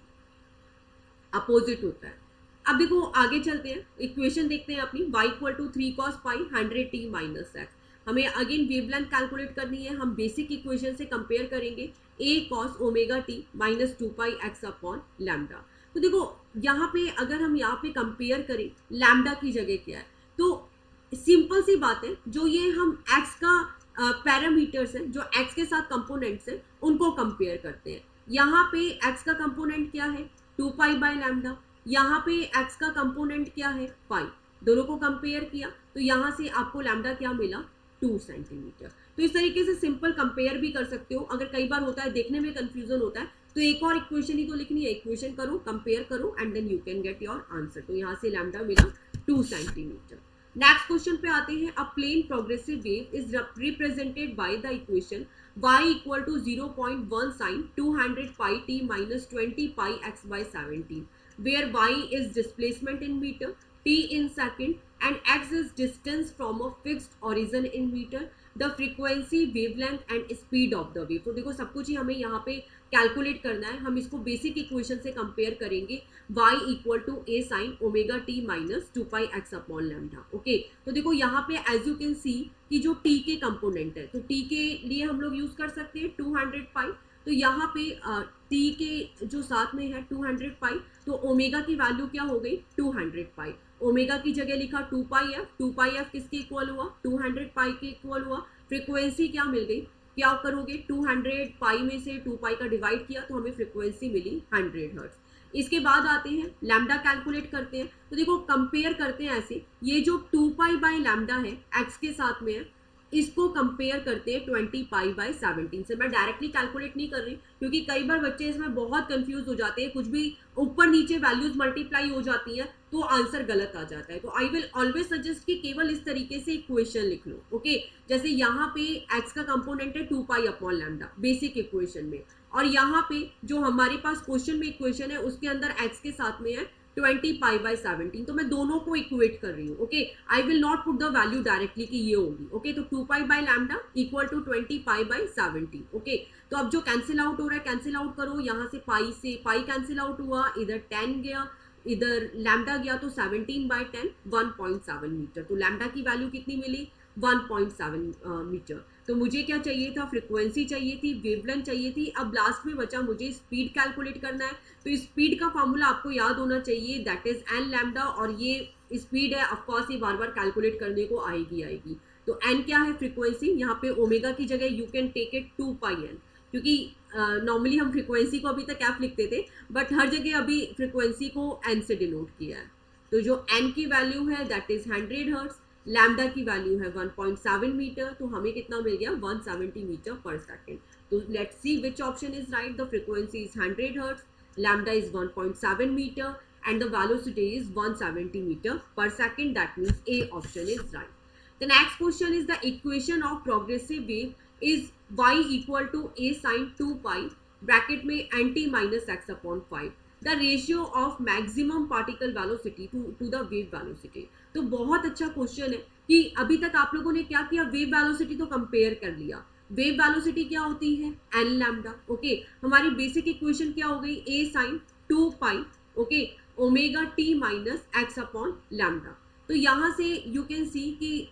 अपोजिट होता है। अब देखो आगे चलते हैं, इक्वेशन देखते हैं अपनी, y equal to 3 cos pi 100 t minus x. हमें अगेन वेवलेंथ कैलकुलेट करनी है, हम बेसिक इक्वेशन से कंपेयर करेंगे a cos omega t minus 2 pi x upon lambda. तो देखो यहाँ पे अगर हम यहाँ पे कंपेयर करें लैम्डा की जगह क्या है, तो सिंपल सी बात है, जो ये हम x का पैरामीटर्स हैं, जो x के साथ कंपोनेंट्स हैं, उनको कंपेयर करते हैं। यहाँ पे x का कंपोनेंट क्या है 2 पाई बाय लैम्डा, यहाँ पे x का कंपोनेंट क्या है पाई, दोनों को कंपेयर किया तो यहाँ से आपको लैम्डा क्या मिला 2 सेंटीमीटर। तो इस तरीके से सिंपल कंपेयर भी कर सकते हो। अगर कई बार होता है देखने में कंफ्यूजन होता है, तो एक और इक्वेशन ही तो लिखनी है, इक्वेशन करो, कंपेयर करो and then you can get your answer. तो यहाँ से लैम्डा मिला 2 सेंटीमीटर। नेक्स्ट क्वेश्चन पे आते हैं, a plane progressive wave is represented by the equation y equal to 0.1 sine 200 pi t minus 20 pi x by 17, where y is displacement in meter, t in second and x is distance from a fixed origin in meter, the frequency, wavelength and speed of the wave। तो देखो सब कुछ ही हमें यहाँ पे calculate करना है। हम इसको बेसिक इक्वेशन से कंपेयर करेंगे, y equal to a sine omega t minus 2 pi x upon lambda. Okay, तो देखो यहाँ पे एज यू कैन सी कि जो t के कंपोनेंट है, तो t के लिए हम लोग यूज कर सकते हैं 200 पाई। तो यहाँ पे t के जो साथ में है 200 पाई, तो ओमेगा की वैल्यू क्या हो गई 200 पाई। ओमेगा की जगह लिखा 2 पाई एफ, 2 पाई एफ किसके इक्वल हुआ 200 पाई के इक्वल हुआ। फ्रीक्वेंसी क्या मिल गई, क्या करोगे 200 पाई में से 2 पाई का डिवाइड किया तो हमें फ्रीक्वेंसी मिली 100 हर्ट्ज। इसके बाद आते हैं लैम्डा कैलकुलेट करते हैं। तो देखो कंपेयर करते हैं ऐसे, ये जो 2 पाई बाय लैम्डा है एक्स के साथ में है, इसको कंपेयर करते हैं 20 पाई बाय 17 से। मैं डायरेक्टली कैलकुलेट नहीं कर रही क्योंकि कई बार बच्चे इसमें बहुत कंफ्यूज हो जाते हैं, कुछ भी ऊपर नीचे वैल्यूज मल्टीप्लाई हो जाती है तो आंसर गलत आ जाता है। तो आई विल ऑलवेज सजेस्ट कि केवल इस तरीके से इक्वेशन लिख लो। ओके, जैसे यहाँ पे x का कंपोनेंट है 2 pi upon lambda basic equation में, और यहाँ पे जो हमारे पास क्वेश्चन में इक्वेशन है उसके अंदर x के साथ में है 20 पाई बाय 17, तो मैं दोनों को इक्वेट कर रही हूँ। Okay, I will not put the value directly कि ये होगी। ओके, तो 2 pi by lambda equal to 20 pi by 17। Okay, तो अब जो कैंसिल आउट हो रहा है कैंसिल आउट करो, यहाँ से पाई कैंसिल आउट हुआ, इधर 10 गया, इधर लैम्डा गया, तो 17 बाय 10 1.7 मीटर। तो लैम्डा की वैल्यू कितनी मिली 1.7 मीटर। तो मुझे क्या चाहिए था, फ्रीक्वेंसी चाहिए थी, वेवलेंथ चाहिए थी। अब लास्ट में बचा मुझे स्पीड कैलकुलेट करना है। तो स्पीड का फॉर्मूला आपको याद होना चाहिए, दैट इज एन लैम्डा, और ये स्पीड है ऑफकोर्स ये बार बार कैलकुलेट करने को आएगी। तो एन क्या है फ्रीक्वेंसी, यहाँ पे ओमेगा की जगह you can take it 2 pi n, क्योंकि नॉर्मली हम फ्रीक्वेंसी को अभी तक एफ लिखते थे बट हर जगह अभी फ्रीक्वेंसी को एन से डिनोट किया है। तो जो एन की वैल्यू है दैट इज 100 हर्ट्ज, लैम्डा की वैल्यू है 1.7 मीटर, तो हमें कितना मिल गया 170 मीटर पर सेकेंड। तो let's see which option is right. The frequency is 100 hertz, lambda is 1.7 metre and the velocity is 170 meter per second, that means A option is right. The next question is the equation of progressive wave is y equal to a sin 2 pi bracket में nt minus x upon 5, the ratio of maximum particle velocity to the wave velocity। तो बहुत अच्छा question है कि अभी तक आप लोगों ने क्या किया, वेव वेलोसिटी तो कंपेयर कर लिया, वेव वेलोसिटी क्या होती है एन लैम्डा। ओके, हमारी बेसिक इक्वेशन क्या हो गई, A sine 2 pi okay omega t minus x upon lambda. तो यहाँ से यू कैन सी कि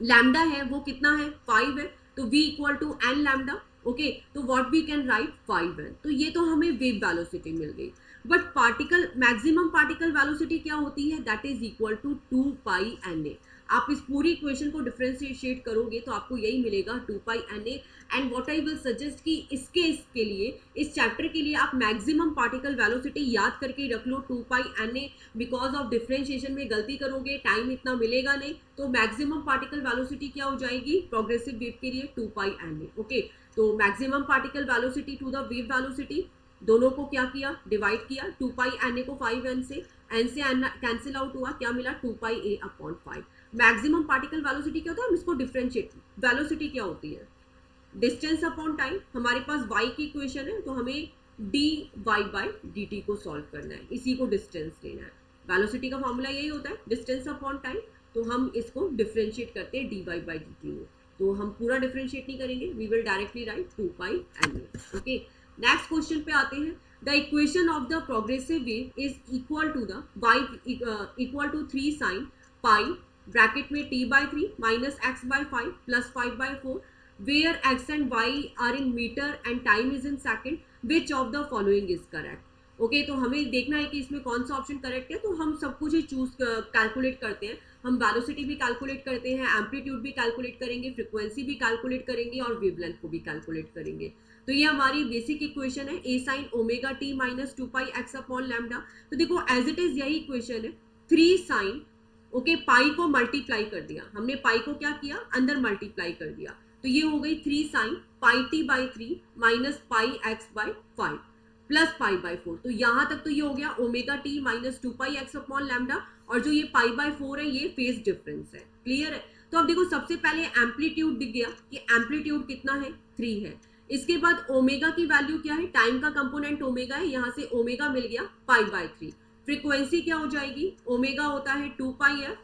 लैम्डा है वो कितना है 5 है, तो v equal to n lambda. Okay, तो व्हाट वी कैन राइट 5 है। तो ये तो हमें वेव वेलोसिटी मिल गई। But particle maximum particle velocity क्या होती है, that is equal to 2 pi n a. आप इस पूरी इक्वेशन को डिफरेंशिएट करोगे तो आपको यही मिलेगा 2 pi n A. And what I will suggest कि इसके लिए इस चैप्टर के लिए आप मैक्सिमम पार्टिकल वेलोसिटी याद करके रख लो 2 pi n A. Because of differentiation में गलती करोगे टाइम इतना मिलेगा नहीं, तो मैक्सिमम पार्टिकल वेलोसिटी क्या हो जाएगी प्रोग्रेसिव वेव के लिए 2 पाई एन ए। ओके, तो maximum particle velocity to the wave velocity दोनों को क्या किया, डिवाइड किया, 2 पाई एन ए को 5 एन से एन कैंसिल आउट हुआ, क्या मिला 2 पाई ए अपॉन 5। मैक्सिमम पार्टिकल वेलोसिटी क्या होता है, हम इसको डिफरेंशिएट, वेलोसिटी क्या होती है डिस्टेंस अपॉन टाइम। हमारे पास y की इक्वेशन है तो हमें dy बाई dt को सॉल्व करना है, इसी को डिस्टेंस लेना है। वेलोसिटी का फॉर्मूला यही होता है डिस्टेंस अपॉन टाइम, तो हम इसको डिफरेंशिएट करते हैं dy बाई dt में। तो हम पूरा डिफरेंशिएट नहीं करेंगे, we will directly write 2 pi n a. Okay, next question पे आते हैं। The equation of the progressive wave is equal to the y equal to 3 sine pi bracket में t by 3 minus x by 5 plus 5 by 4 where x and y are in meter and time is in second, which of the following is correct। Okay, तो हमें देखना है कि इसमें कौन सा option correct है। तो हम सब कुछ ही चूज कैलकुलेट करते हैं, हम वेलोसिटी भी कैलकुलेट करते हैं, एम्पलीट्यूड भी कैलकुलेट करेंगे, फ्रीक्वेंसी भी कैलकुलेट करेंगे और वेवलेंथ को भी कैलकुलेट करेंगे। तो ये हमारी बेसिक इक्वेशन है ए sine omega t minus 2 pi x upon lambda. तो देखो एज इट इज यही इक्वेशन है, 3 साइन ओके पाई को मल्टीप्लाई कर दिया हमने, पाई को क्या किया अंदर मल्टीप्लाई कर दिया, तो ये हो गई 3 sine pi T by 3 minus pi x by 5 plus pi by 4। तो यहाँ तक तो ये हो गया omega t minus 2 pi x upon lambda, और जो ये पाई बाई 4 है ये फेज डिफरेंस है। क्लियर है। तो अब देखो सबसे पहले एम्पलीट्यूड दिख गया कि एम्पलीट्यूड कितना है 3 है। इसके बाद ओमेगा की वैल्यू क्या है, टाइम का कंपोनेंट ओमेगा है, यहाँ से ओमेगा मिल गया पाई बाई 3। फ्रीक्वेंसी क्या हो जाएगी, ओमेगा होता है 2 पाई है,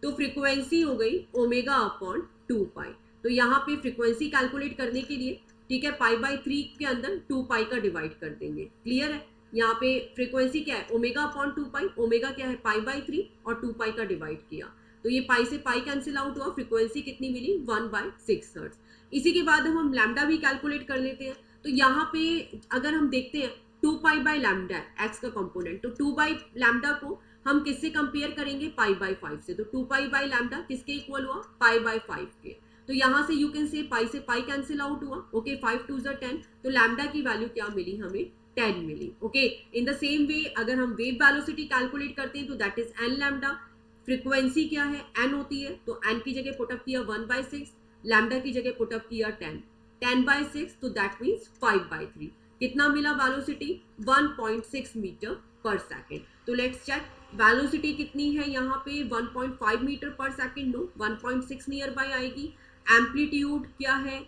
तो फ्रीक्वेंसी हो गई ओमेगा अपॉन 2 पाई। तो यहाँ पे फ्रीक्वेंसी कैलकुलेट करने के लिए ठीक है पाई बाई 3 के अंदर 2 पाई का डिवाइड कर देंगे। क्लियर है। यहाँ पे फ्रीक्वेंसी क्या है ओमेगा अपॉन 2 पाई, ओमेगा क्या है पाई बाई 3 और 2 पाई का डिवाइड किया, तो ये पाई से पाई कैंसिल आउट हुआ, फ्रीक्वेंसी कितनी मिली 1/6 हर्ट्ज। इसी के बाद हम लैम्डा भी कैलकुलेट कर लेते हैं। तो यहाँ पे अगर हम देखते हैं 2 पाई बाई लैम्डा एक्स का कंपोनेंट, तो 2 बाई लैम्डा को हम किससे कंपेयर करेंगे पाई बाई 5 से, तो 2 पाई बाई लैम्डा किसके इक्वल हुआ पाई बाई 5 के। तो यहाँ से you can say pi cancel out हुआ, ओके 5 2 10, तो लैम्डा की वैल्यू क्या मिली हमें 10 मिली। Okay, in the same way अगर हम वेव वेलोसिटी कैलकुलेट करते हैं तो that is n lambda, frequency क्या है एन होती है, तो एन की जगह पुटअप किया 1/6, लैम्डा की जगह पुटअप किया 10/6, तो दैट मीन्स 5/3। कितना मिला वेलोसिटी 1.6 मीटर पर सेकेंड। तो लेट्स चेक वेलोसिटी कितनी है यहाँ पे 1.5 मीटर पर सेकेंड, नो 1.6 नियर बाय आएगी। एम्पलीट्यूड क्या है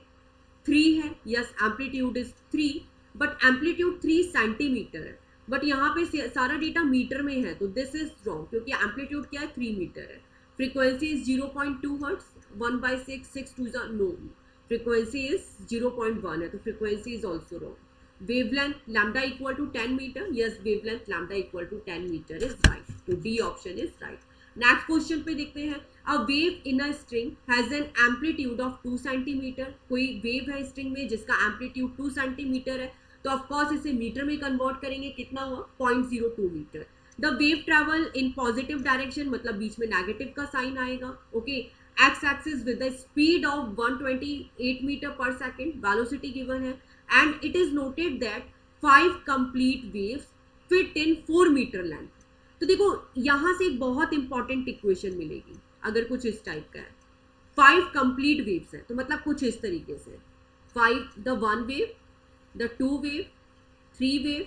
3 है, yes amplitude is 3, but amplitude 3 centimetre है, बट यहाँ पे सारा डेटा मीटर में है, तो दिस इज रॉन्ग क्योंकि एम्पलीट्यूड क्या है 3 मीटर है। Frequency is 0.2 hertz, 1/6 6 2 no, frequency is 0.1 है, तो frequency is also wrong. Wavelength lambda equal to 10 metre, yes wavelength lambda equal to 10 metre is right, तो D option is right. Next question पे देखते हैं, a wave in a string has an amplitude of 2 centimetre. कोई wave है string में जिसका amplitude 2 centimetre है, तो ऑफकोर्स इसे मीटर में कन्वर्ट करेंगे, कितना हुआ 0.02 metre. The wave travel in positive direction, मतलब बीच में नेगेटिव का साइन आएगा, okay x axis with the speed of 128 metre पर सेकेंड, वेलोसिटी गिवन है, and it is noted that 5 complete waves fit in 4 metre length. तो देखो यहाँ से एक बहुत इंपॉर्टेंट इक्वेशन मिलेगी अगर कुछ इस टाइप का है, 5 कंप्लीट वेव्स है, तो मतलब कुछ इस तरीके से 5 the 1 wave, the 2 wave, 3 wave,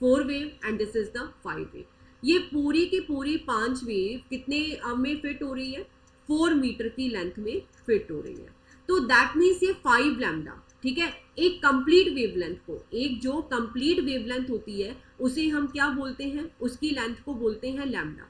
4 wave and this is the 5 wave. ये पूरी की पूरी 5 वेव कितने में फिट हो रही है 4 मीटर की लेंथ में फिट हो रही है, तो दैट मीन्स ये 5 लैम्डा, ठीक है। एक कंप्लीट वेवलेंथ को, एक जो कंप्लीट वेवलेंथ होती है उसे हम क्या बोलते हैं, उसकी लेंथ को बोलते हैं लैम्डा,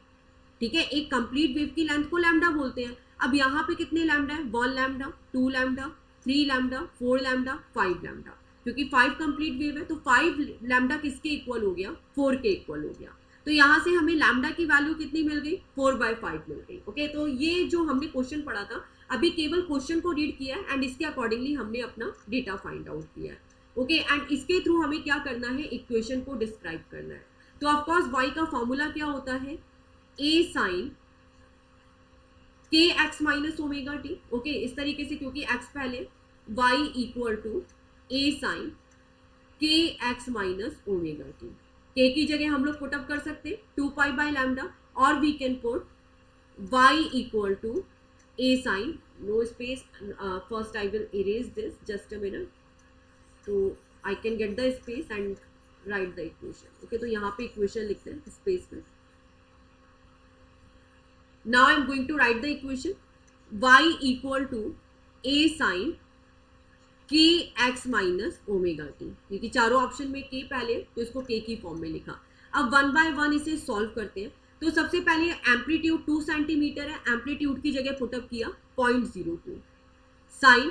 ठीक है। एक कंप्लीट वेव की लेंथ को लैम्डा बोलते हैं। अब यहाँ पे कितने लैम्डा है 1 lambda, 2 lambda, 3 lambda, 4 lambda, 5 lambda, क्योंकि 5 कंप्लीट वेव है तो 5 लैम्डा किसके इक्वल हो गया, 4 के इक्वल हो गया। तो यहाँ से हमें लैम्डा की वैल्यू कितनी मिल गई, 4/5 मिल गई। ओके, तो ये जो हमने क्वेश्चन पढ़ा था, अभी केवल क्वेश्चन को रीड किया है एंड इसके अकॉर्डिंगली हमने अपना डेटा फाइंड आउट किया है। ओके, एंड इसके थ्रू हमें क्या करना है, इक्वेशन को डिस्क्राइब करना है। तो ऑफकोर्स y का फॉर्मूला क्या होता है, a साइन के x minus omega t. Okay, इस तरीके से, क्योंकि x पहले, y equal to a sine के x minus omega t. K की जगह हम लोग पुटअप कर सकते हैं 2π/λ, और we can put y equal to a sine, no space, first I will erase this, just a minute, तो I can get the space and write the equation. Okay, तो यहाँ पे इक्वेशन लिखते हैं स्पेस में। Now I am going to write the equation, y equal to a sine के x minus omega t, क्योंकि चारों ऑप्शन में k पहले, तो इसको k की फॉर्म में लिखा। अब 1 बाय 1 इसे सॉल्व करते हैं। तो सबसे पहले एम्पलीट्यूड 2 सेंटीमीटर है, एम्पलीट्यूड की जगह पुटअप किया 0.02, साइन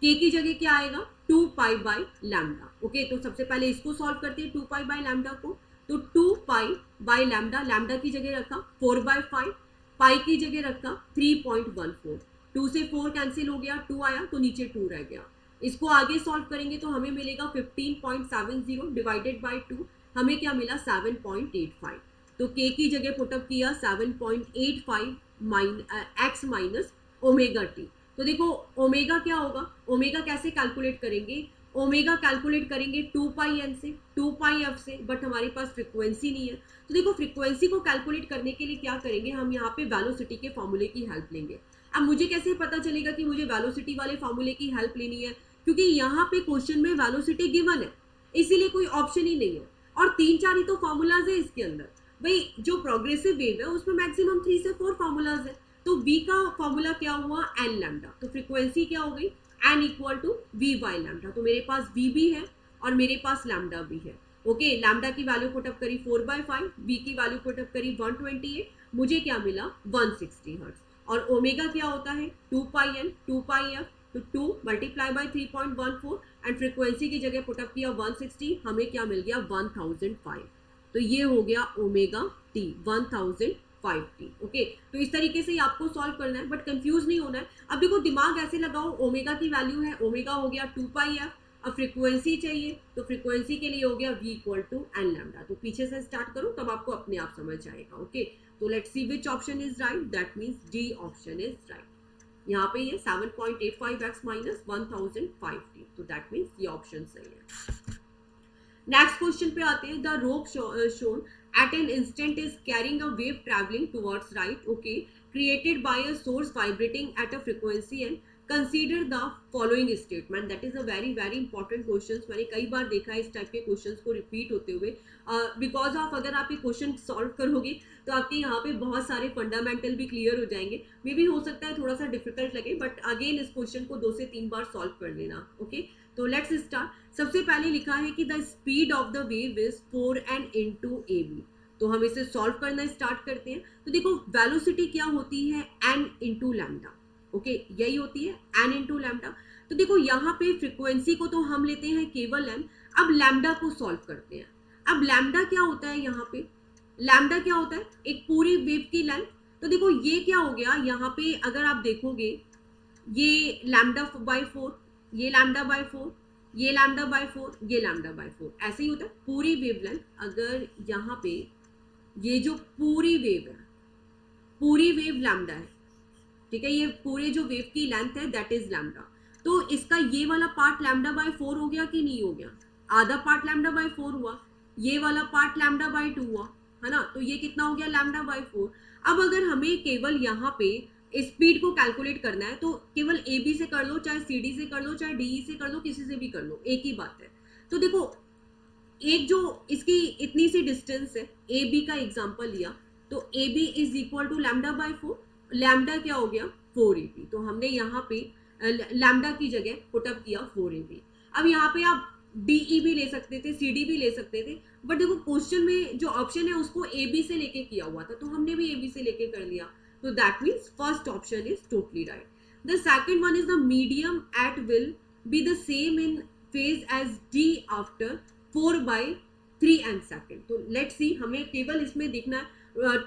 k की जगह क्या आएगा, 2π/λ। ओके, तो सबसे पहले इसको सॉल्व करते हैं 2π/λ को। तो 2π/λ, लैम्डा की जगह रखा 4/5, पाई की जगह रखा 3.14, 2 से 4 कैंसिल हो गया, 2 आया तो नीचे 2 रह गया। इसको आगे सॉल्व करेंगे तो हमें मिलेगा 15.70 डिवाइडेड बाय 2, हमें क्या मिला 7.85। तो k की जगह पुटअप किया 7.85 एक्स माइनस ओमेगा टी। तो देखो ओमेगा क्या होगा, ओमेगा कैसे कैलकुलेट करेंगे, ओमेगा कैलकुलेट करेंगे 2πn से, 2πf से, बट हमारे पास फ्रीक्वेंसी नहीं है। तो देखो फ्रीक्वेंसी को कैलकुलेट करने के लिए क्या करेंगे, हम यहाँ पे वेलोसिटी के फॉर्मूले की हेल्प लेंगे। अब मुझे कैसे पता चलेगा कि मुझे वेलोसिटी वाले फॉर्मूले की हेल्प लेनी है, क्योंकि यहाँ पे क्वेश्चन में वेलोसिटी गिवन है, इसीलिए कोई ऑप्शन ही नहीं है, और 3-4 ही तो फॉर्मूलाज है इसके अंदर। भाई जो प्रोग्रेसिव वेव है उसमें मैक्सिमम 3 से 4 फॉर्मूलाज है। तो v का फॉर्मूला क्या हुआ, n लैम्डा, तो फ्रीक्वेंसी क्या हो गई, n इक्वल टू v/λ। तो मेरे पास v भी है और मेरे पास लैम्डा भी है। ओके, लैम्डा की वैल्यू पुटअप करी 4/5, v की वैल्यू पुटअप करी 128, मुझे क्या मिला 160 हर्ट्ज। और ओमेगा क्या होता है 2πn, 2πf, तो 2 मल्टीप्लाई बाय 3.14 एंड फ्रीक्वेंसी की जगह पुटअप किया 160, हमें क्या मिल गया 1005। तो ये हो गया ओमेगा टी, 1005t। ओके, तो इस तरीके से ही आपको सॉल्व करना है, बट कंफ्यूज नहीं होना है। अब देखो दिमाग ऐसे लगाओ, ओमेगा की वैल्यू है, ओमेगा हो गया 2πf, अब फ्रीक्वेंसी चाहिए तो फ्रीक्वेंसी के लिए हो गया v equal to n lambda. तो पीछे से स्टार्ट करो तब आपको अपने आप समझ आएगा। ओके, तो let's see which option is right, that means D option is right. यहाँ पे ये 7.85x माइनस 1005t, तो दैट मीन्स ये ऑप्शन सही है। नेक्स्ट क्वेश्चन पे आते हैं, the rope shown at an instant is carrying a wave traveling towards right, okay, created by a source vibrating at a frequency and consider the following statement। that is a very very important questions। मैंने कई बार देखा है इस type के questions को repeat होते हुए, because of अगर आप ये क्वेश्चन सॉल्व करोगे तो आपके यहाँ पे बहुत सारे फंडामेंटल भी क्लियर हो जाएंगे। मे भी हो सकता है थोड़ा सा डिफिकल्ट लगे, बट अगेन इस क्वेश्चन को 2 से 3 बार सॉल्व कर लेना। ओके, तो लेट्स स्टार्ट। सबसे पहले लिखा है कि the speed of the wave is 4n into ab। तो हम इसे सॉल्व करना स्टार्ट करते हैं। तो देखो वेलोसिटी क्या होती है, n into लैम्डा। ओके, यही होती है n into लैम्डा। तो देखो यहाँ पे फ्रीक्वेंसी को तो हम लेते हैं केवल n, अब लैम्डा को सॉल्व करते हैं। अब लैम्डा क्या होता है, यहाँ पे लैम्डा क्या होता है, एक पूरी वेव की लेंथ। तो देखो ये क्या हो गया, यहाँ पे अगर आप देखोगे ये λ/4, ये λ/4, ये λ/4, ये λ/4, ऐसे ही होता है पूरी वेव लेंथ। अगर यहाँ पे ये जो पूरी वेव है, पूरी वेव लैम्डा है, ठीक है, ये पूरे जो वेव की लेंथ है दैट इज लैम्डा। तो इसका ये वाला पार्ट λ/4 हो गया कि नहीं हो गया, आधा पार्ट λ/4 हुआ, ये वाला पार्ट λ/2 हुआ, है ना, तो ये कितना हो गया λ/4। अब अगर हमें केवल यहाँ पे स्पीड को कैलकुलेट करना है तो केवल ए बी से कर लो, चाहे सी डी से कर लो, चाहे डी ई से कर लो, किसी से भी कर लो, एक ही बात है। तो देखो एक जो इसकी इतनी सी डिस्टेंस है, ए बी का एग्जांपल लिया, तो A B is equal to λ/4, lambda क्या हो गया 4ab। तो हमने यहाँ पे लैम्डा की जगह पुटअप किया 4ab। अब यहाँ पे आप डीई भी ले सकते थे, सी डी भी ले सकते थे, बट देखो क्वेश्चन में जो ऑप्शन है उसको ए बी से लेके किया हुआ था, तो हमने भी ए बी से लेके कर लिया। तो that means first option is totally right. The second one is the medium at will be the same in phase as d after 4/3 and second. तो लेट्स सी, हमें केवल इसमें देखना है,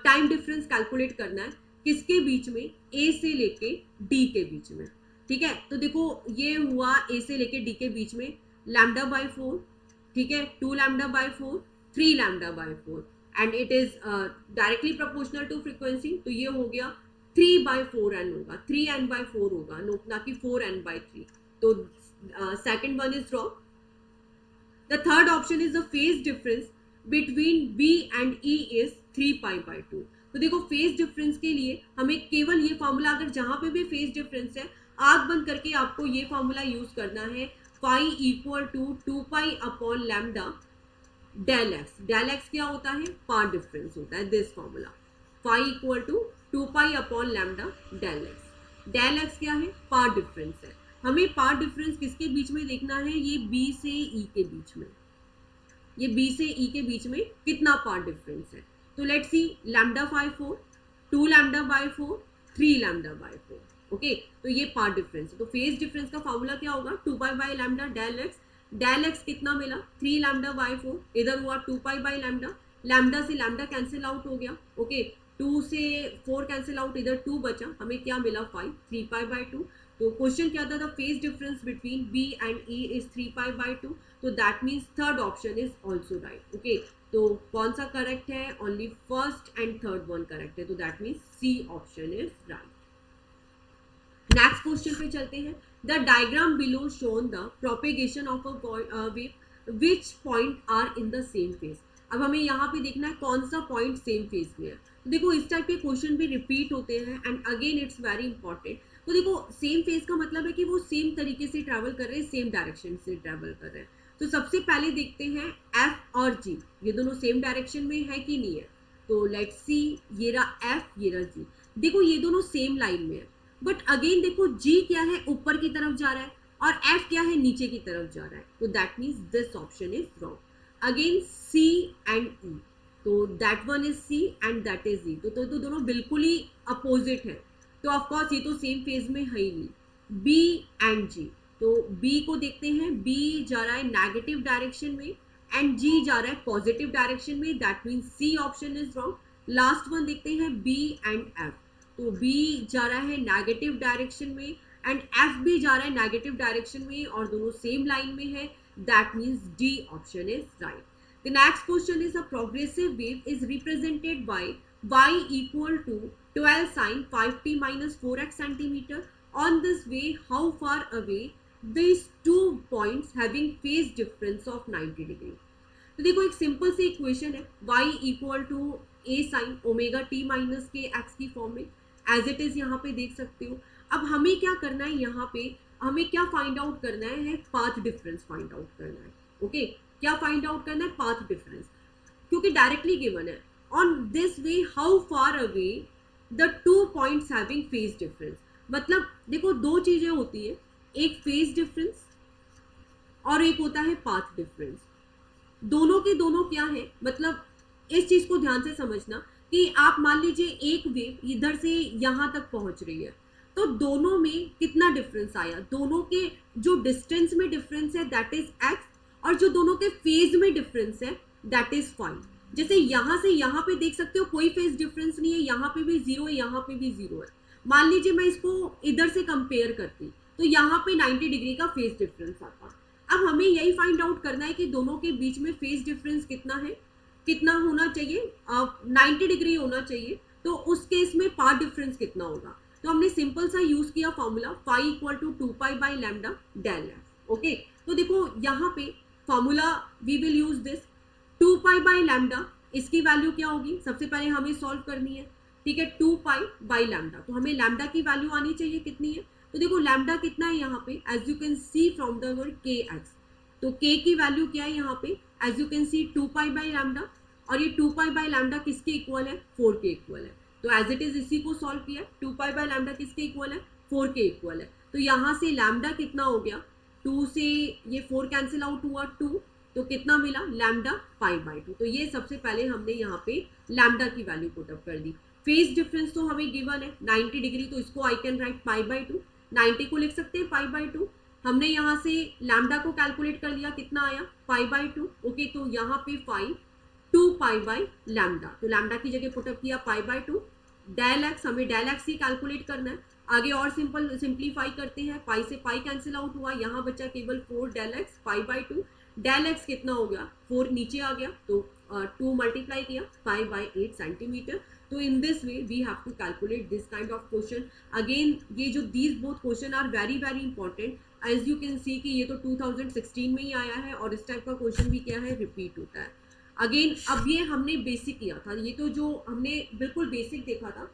टाइम डिफरेंस कैलकुलेट करना है किसके बीच में, ए से लेके डी के बीच में. ठीक है, तो देखो ये हुआ ए से लेके डी के बीच में लैम्डा बाय 4. ठीक है, 2 lambda by 4, 3 lambda by 4 and it is directly proportional to frequency. तो ये हो गया 3/4n होगा, 3n/4 होगा, ना कि 4n/3. तो second one is wrong. The third option is the phase difference between B and E is 3π/2. तो देखो फेज डिफरेंस के लिए हमें केवल ये फॉर्मूला, अगर जहां पे भी फेज डिफरेंस है, आंख बंद करके आपको ये फॉर्मूला यूज करना है, phi equal to 2π/λ del x. Del x क्या होता है, पाथ डिफरेंस होता है. This formula phi equal to 2π/λ del x. Del x क्या है, पाथ डिफरेंस है. हमें पाथ डिफरेंस किसके बीच में देखना है, ये B से E के बीच में. ये B से E के बीच में कितना पाथ डिफरेंस है. तो लेट्स सी, λ/4, 2 λ/4, 3 λ/4. ओके, तो ये पार्ट डिफरेंस है. तो फेज डिफरेंस का फॉर्मूला क्या होगा, 2π/λ डेल एक्स. डेल एक्स कितना मिला, 3 λ/4, इधर हुआ 2π/λ. लैम्डा से लैम्डा कैंसिल आउट हो गया. ओके, 2 से 4 कैंसिल आउट, इधर 2 बचा, हमें क्या मिला 5, 3π/2. तो क्वेश्चन क्या था, the phase difference between B and E is 3π/2. तो that means third option is also right. Okay, तो कौन सा करेक्ट है, only first and third one correct है. तो that means C option is right. Next question पे चलते हैं. The diagram below shown the propagation of a wave which point are in the same phase. अब हमें यहाँ पे देखना है कौन सा पॉइंट सेम फेज में है. तो देखो इस टाइप के क्वेश्चन भी रिपीट होते हैं and again it's very important. तो देखो सेम फेज का मतलब है कि वो सेम तरीके से ट्रैवल कर रहे हैं, सेम डायरेक्शन से ट्रैवल कर रहे हैं. तो सबसे पहले देखते हैं F और G, ये दोनों सेम डायरेक्शन में है कि नहीं है. तो लेट्स सी, ये रहा F, ये रहा G. देखो ये दोनों सेम लाइन में है, बट अगेन देखो G क्या है, ऊपर की तरफ जा रहा है, और F क्या है, नीचे की तरफ जा रहा है. तो that means this option is wrong. Again C and E, तो that one is C and that is E. तो दोनों बिल्कुल ही अपोजिट है. तो ऑफकोर्स ये तो सेम फेज में है ही नहीं. B एंड G, तो B को देखते हैं, B जा रहा है नेगेटिव डायरेक्शन में एंड G जा रहा है पॉजिटिव डायरेक्शन में. That means C option is wrong. Last one देखते हैं B एंड F. तो B जा रहा है नेगेटिव डायरेक्शन में एंड F भी जा रहा है नेगेटिव डायरेक्शन में, और दोनों सेम लाइन में है. That means D option is right. The next question is a progressive wave is represented by y equal to 12 sin 5t minus 4x centimeter. On this way, how far away these two points having phase difference of 90 degree. तो देखो एक simple सी equation है, y equal to a sin omega t minus के x की form में, as it is यहाँ पे देख सकते हो. अब हमें क्या करना है, यहाँ पे हमें क्या फाइंड आउट करना है, पाथ डिफरेंस फाइंड आउट करना है. ओके, क्या फाइंड आउट करना है, पाथ डिफरेंस, क्योंकि डायरेक्टली गिवन है. On this way, how far away the two points having phase difference. मतलब देखो दो चीजें होती है, एक फेज डिफरेंस और एक होता है पाथ डिफरेंस. दोनों के दोनों क्या है, मतलब इस चीज को ध्यान से समझना कि आप मान लीजिए एक वेव इधर से यहाँ तक पहुंच रही है, तो दोनों में कितना डिफरेंस आया, दोनों के जो डिस्टेंस में डिफरेंस है दैट इज x, और जो दोनों के फेज में डिफरेंस है दैट इज फाई. जैसे यहाँ से यहाँ पे देख सकते हो कोई फेज डिफरेंस नहीं है, यहाँ पे भी जीरो है, यहाँ पे भी जीरो है. मान लीजिए मैं इसको इधर से कंपेयर करती तो यहाँ पे 90 डिग्री का फेज डिफरेंस आता. अब हमें यही फाइंड आउट करना है कि दोनों के बीच में फेज डिफरेंस कितना है, कितना होना चाहिए, 90 डिग्री होना चाहिए. तो उस केस में पाथ डिफरेंस कितना होगा. तो हमने सिंपल सा यूज किया formula phi equal to 2π/λ del f. Okay, तो देखो यहाँ पे formula we will use this 2π/λ. इसकी वैल्यू क्या होगी, सबसे पहले हमें सॉल्व करनी है. ठीक है, 2π/λ, तो हमें लैम्डा की वैल्यू आनी चाहिए कितनी है. तो देखो लैम्डा कितना है यहाँ पे, as you can see from the word kx. तो k की वैल्यू क्या है यहाँ पे, एज यू कैन सी 2π/λ, और ये 2π/λ किसके इक्वल है, 4 के इक्वल है. तो एज इट इज इसी को सॉल्व किया. 2π/λ किसके इक्वल है, 4 के इक्वल है. तो यहाँ से लैम्डा कितना हो गया, 2 से ये 4 कैंसिल आउट हुआ 2, तो कितना मिला, लैम्डा π/2. तो ये सबसे पहले हमने यहाँ पे लैम्डा की वैल्यू पुट अप कर दी. फेज डिफरेंस तो हमें गिवन है 90 डिग्री, तो इसको आई कैन राइट π/2. 90 को लिख सकते हैं पाई बाई 2। हमने यहाँ से लैम्डा को कैलकुलेट कर लिया, कितना आया पाई बाई 2। ओके, तो यहाँ पे 2 पाई बाई लैम्डा, तो लैम्डा की जगह पुटअप किया पाई बाई 2। डेल एक्स, हमें डेल एक्स ही कैलकुलेट करना है। आगे और सिंप्लीफाई करते हैं, पाई से पाई कैंसिल आउट हुआ, यहाँ बचा केवल 4 del x pi by 2। Del x कितना हो गया, 4 नीचे आ गया, तो 2 मल्टीप्लाई किया 5 बाई 8 सेंटीमीटर। तो in this way we have to calculate this kind of question. Again ये जो these both question are very very important. As you can see कि ये तो 2016 में ही आया है और इस टाइप का क्वेश्चन भी क्या है, रिपीट होता है। अगेन अब ये हमने बेसिक किया था, ये तो जो हमने बिल्कुल बेसिक देखा था,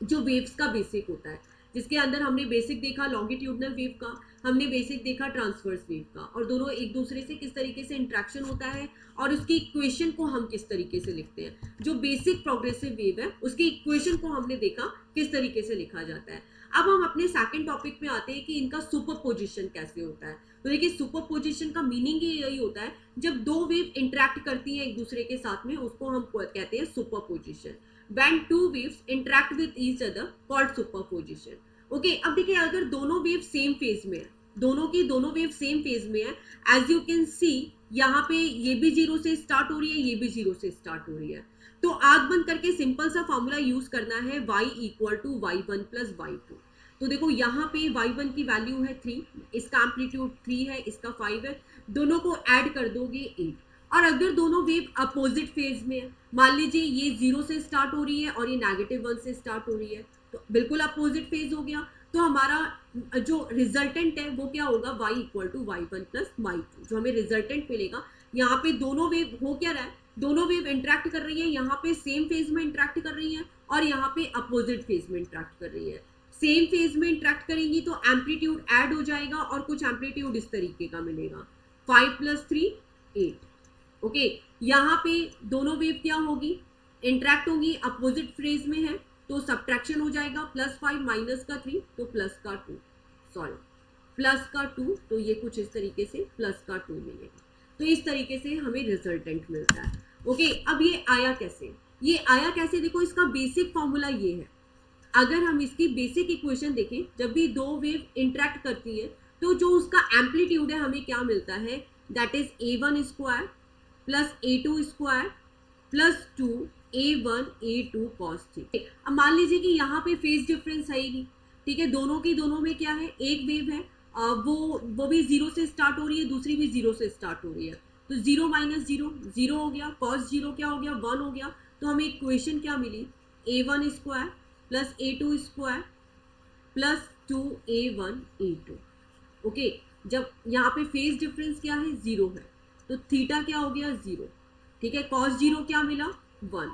जो वेव्स का बेसिक होता है, जिसके अंदर हमने बेसिक देखा लॉन्गिट्यूडनल वेव का, हमने बेसिक देखा ट्रांसवर्स वेव का, और दोनों एक दूसरे से किस तरीके से इंट्रैक्शन होता है और उसकी इक्वेशन को हम किस तरीके से लिखते हैं। जो बेसिक प्रोग्रेसिव वेव है उसकी इक्वेशन को हमने देखा किस तरीके से लिखा जाता है। अब हम अपने सेकंड टॉपिक में आते हैं कि इनका सुपरपोजिशन कैसे होता है। तो देखिए सुपरपोजिशन का मीनिंग ही यही होता है, जब दो वेव इंटरेक्ट करती हैं एक दूसरे के साथ में, उसको हम कहते हैं superposition. When two waves interact with each other called superposition. Okay, अब देखिए अगर दोनों वेव सेम फेज में है, दोनों वेव सेम फेज में है, एज यू कैन सी यहाँ पे ये भी 0 से स्टार्ट हो रही है, ये भी 0 से स्टार्ट हो रही है, तो आंख बंद करके सिंपल सा फॉर्मूला यूज करना है y equal to y1 plus y2। तो देखो यहाँ पे y1 की वैल्यू है 3, इसका एम्पलीट्यूड 3 है, इसका 5 है, दोनों को ऐड कर दोगे 8। और अगर दोनों वेव अपोजिट फेज में है, मान लीजिए ये 0 से स्टार्ट हो रही है और ये -1 से स्टार्ट हो रही है, तो बिल्कुल अपोजिट फेज हो गया, तो हमारा जो रिजल्टेंट है वो क्या होगा, y equal to y1 plus y2। जो हमें रिजल्टेंट मिलेगा, यहाँ पे दोनों वेव हो क्या रहा है, दोनों वेव इंटरेक्ट कर रही है, यहाँ पे सेम फेज में इंटरेक्ट कर रही है और यहाँ पे अपोजिट फेज में इंटरेक्ट कर रही है। सेम फेज में इंटरेक्ट करेंगी तो एम्पलीट्यूड ऐड हो जाएगा और कुछ एम्पलीट्यूड इस तरीके का मिलेगा, 5 + 3 8। ओके, यहाँ पे दोनों वेव क्या होगी, इंटरेक्ट होगी, अपोजिट फेज में है, तो सब्ट्रैक्शन हो जाएगा, +5 माइनस का 3 तो प्लस का 2, तो ये कुछ इस तरीके से प्लस का 2 मिलेगा। तो इस तरीके से हमें रिजल्टेंट मिलता है। ओके, अब ये आया कैसे, देखो इसका बेसिक फॉर्मूला ये है। अगर हम इसकी बेसिक इक्वेशन देखें, जब भी दो वेव इंटरेक्ट करती है तो जो उसका एम्पलीट्यूड है हमें क्या मिलता है, that is a1 square plus a2 square plus 2 a1 a2 cos theta. अब मान लीजिए कि यहाँ पे फेज डिफरेंस है ही नहीं, ठीक है, दोनों में क्या है, एक वेव है वो भी 0 से स्टार्ट हो रही है, दूसरी भी 0 से स्टार्ट हो रही है, तो 0 - 0 0 हो गया, cos 0 क्या हो गया, 1 हो गया। तो हमें इक्वेशन क्या मिली, a1 square plus a2 square plus 2a1 a2। Okay, जब यहाँ पे फेज डिफरेंस क्या है, 0 है, तो थीटा क्या हो गया, 0, ठीक है, cos 0 क्या मिला, 1।